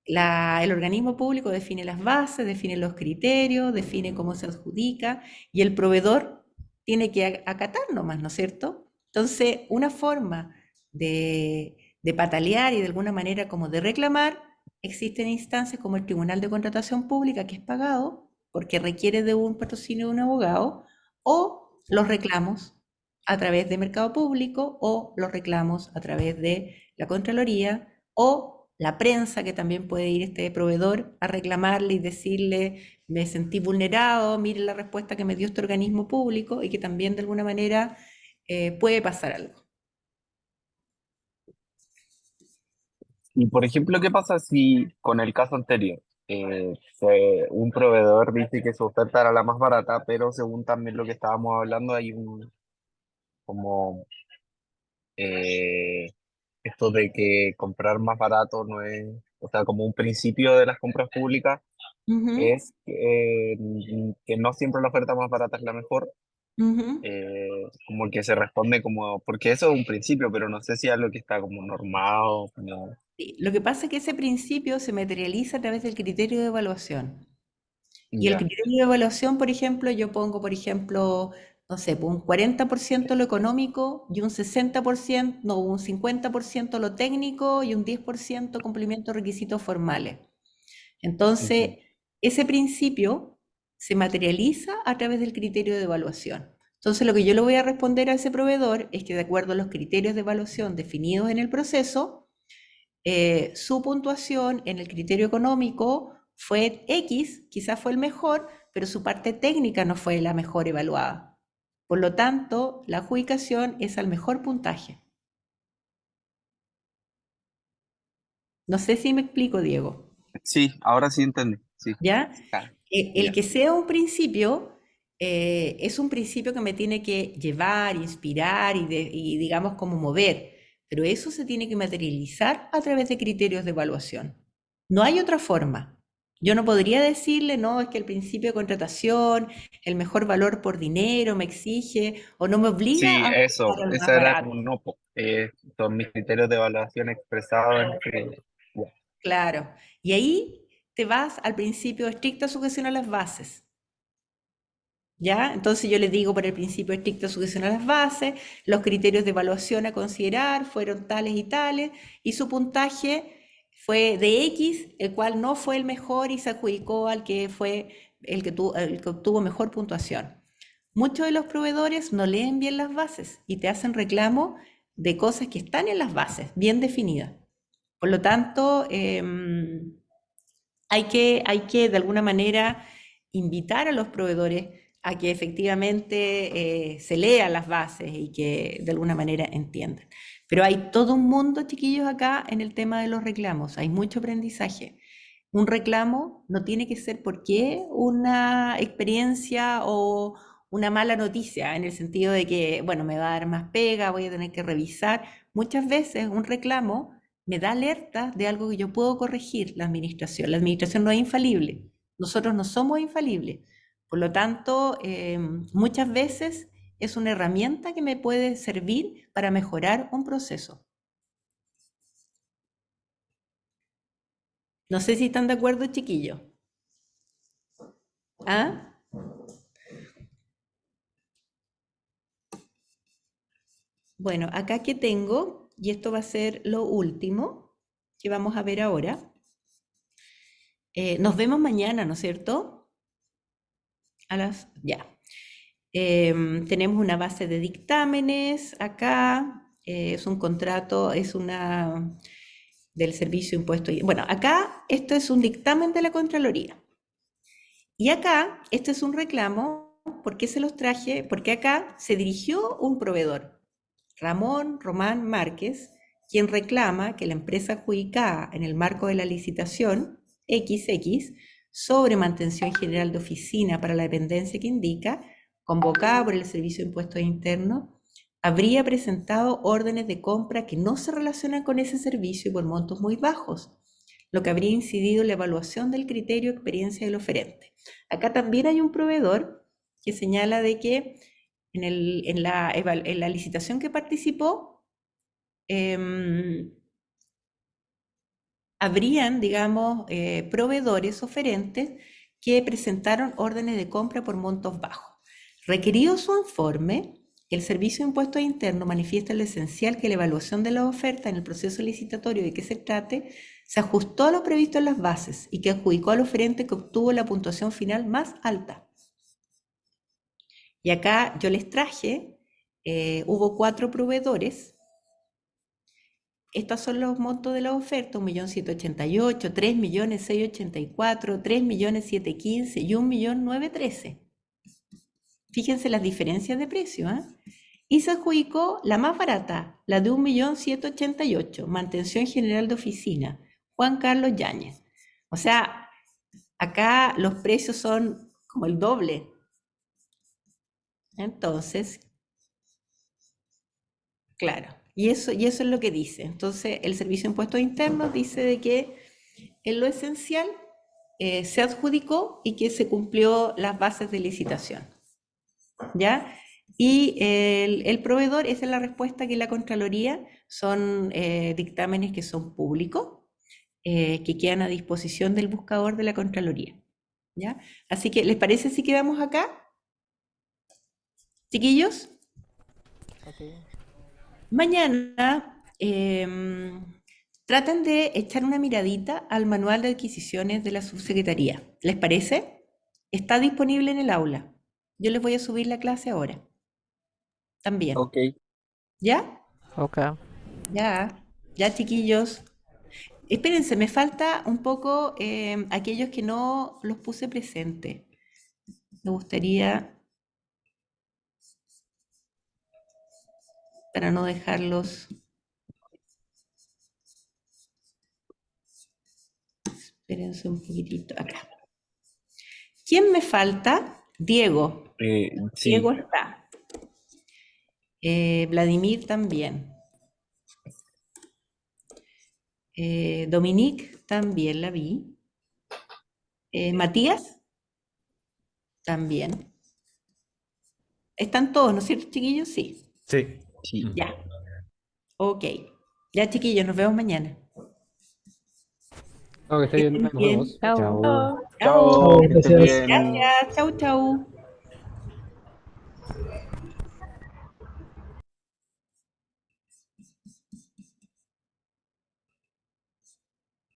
el organismo público define las bases, define los criterios, define cómo se adjudica y el proveedor tiene que acatar nomás, ¿no es cierto? Entonces, una forma de patalear y de alguna manera como de reclamar, existen instancias como el Tribunal de Contratación Pública, que es pagado porque requiere de un patrocinio de un abogado, o los reclamos a través de mercado público, o los reclamos a través de la Contraloría, o la prensa, que también puede ir este proveedor a reclamarle y decirle, me sentí vulnerado, mire la respuesta que me dio este organismo público, y que también de alguna manera puede pasar algo. Y por ejemplo, ¿qué pasa si con el caso anterior, un proveedor dice que su oferta era la más barata, pero según también lo que estábamos hablando, hay un como eh, esto de que comprar más barato no es, o sea, como un principio de las compras públicas Ujú, es que no siempre la oferta más barata es la mejor, ujú. como que se responde como, porque eso es un principio, pero no sé si es algo que está como normado, como, Sí, lo que pasa es que ese principio se materializa a través del criterio de evaluación. Y el ya, criterio de evaluación, por ejemplo, yo pongo, por ejemplo, no sé, pues un 40% lo económico y un 60%, no, un 50% lo técnico y un 10% cumplimiento de requisitos formales. ujú, Entonces, ese principio se materializa a través del criterio de evaluación. Entonces, lo que yo le voy a responder a ese proveedor es que de acuerdo a los criterios de evaluación definidos en el proceso, su puntuación en el criterio económico fue X, quizás fue el mejor, pero su parte técnica no fue la mejor evaluada. Por lo tanto, la adjudicación es al mejor puntaje. No sé si me explico, Diego. sí, ahora sí entendí, sí, ¿Ya? ah, El ya, que sea un principio es un principio que me tiene que llevar, inspirar y, digamos, como mover, pero eso se tiene que materializar a través de criterios de evaluación. No hay otra forma. Yo no podría decirle, no, es que el principio de contratación, el mejor valor por dinero me exige o no me obliga sí, a eso, buscar el más esa era barato. como un no, po. Son mis criterios de evaluación expresados ya, Claro. Y ahí te vas al principio de estricta sujeción a las bases. ¿Ya? Entonces yo les digo por el principio estricto de sujeción a las bases, los criterios de evaluación a considerar fueron tales y tales, y su puntaje fue de X, el cual no fue el mejor y se adjudicó al que fue el que obtuvo mejor puntuación. Muchos de los proveedores no leen bien las bases y te hacen reclamo de cosas que están en las bases, bien definidas. Por lo tanto, hay que de alguna manera invitar a los proveedores a que efectivamente se lean las bases y que de alguna manera entiendan. Pero hay todo un mundo, chiquillos, acá en el tema de los reclamos. Hay mucho aprendizaje. Un reclamo no tiene que ser porque una experiencia o una mala noticia, en el sentido de que, bueno, me va a dar más pega, voy a tener que revisar. Muchas veces un reclamo me da alerta de algo que yo puedo corregir, la administración. La administración no es infalible. Nosotros no somos infalibles. Por lo tanto, muchas veces es una herramienta que me puede servir para mejorar un proceso. No sé si están de acuerdo, chiquillos. ¿Ah? Bueno, acá que tengo, y esto va a ser lo último que vamos a ver ahora. Nos vemos mañana, ¿no es cierto? Ya. Tenemos una base de dictámenes acá, es un contrato, es una del servicio impuesto. Bueno, acá esto es un dictamen de la Contraloría. Y acá, este es un reclamo, ¿por qué se los traje? Porque acá se dirigió un proveedor, Ramón Román Márquez, quien reclama que la empresa adjudicada en el marco de la licitación XX sobre mantención general de oficina para la dependencia que indica, convocada por el Servicio de Impuestos Internos, habría presentado órdenes de compra que no se relacionan con ese servicio y por montos muy bajos, lo que habría incidido en la evaluación del criterio de experiencia del oferente. Acá también hay un proveedor que señala de que en la licitación que participó, habrían, digamos, proveedores oferentes que presentaron órdenes de compra por montos bajos. Requerido su informe, el Servicio de Impuestos Internos manifiesta lo esencial que la evaluación de la oferta en el proceso licitatorio de que se trate se ajustó a lo previsto en las bases y que adjudicó al oferente que obtuvo la puntuación final más alta. Y acá yo les traje, hubo 4 proveedores. Estos son los montos de la oferta: 1.788.000, 3.684.000, 3.715.000 y 1.913.000. Fíjense las diferencias de precio, ¿eh? y se adjudicó la más barata, la de 1.188.000, mantención general de oficina, Juan Carlos Yáñez. O sea, acá los precios son como el doble. Entonces, claro, y eso es lo que dice. Entonces, el Servicio de Impuestos Internos dice de que en lo esencial se adjudicó y que se cumplió las bases de licitación. ¿Ya? Y el proveedor, esa es la respuesta que la Contraloría, son dictámenes que son públicos, que quedan a disposición del buscador de la Contraloría. ¿Ya? Así que, ¿les parece si quedamos acá? Chiquillos, mañana traten de echar una miradita al manual de adquisiciones de la subsecretaría. ¿Les parece? Está disponible en el aula. Yo les voy a subir la clase ahora. También. Ok. ¿Ya? Ok. Ya, chiquillos. Espérense, me falta un poco aquellos que no los puse presente. Me gustaría, para no dejarlos. Espérense un poquitito acá. ¿Quién me falta? Diego. Sí. Diego está. Vladimir también. Dominique también la vi. Matías también. ¿Están todos, no es cierto, chiquillos? Sí. Sí. Sí. Ya. Ok. Ya, chiquillos, nos vemos mañana. No, que esté Que bien, estén nos bien. vemos. Chao. Chao. Chao. Chao. Que estés Gracias. bien. Gracias. Chau, chau.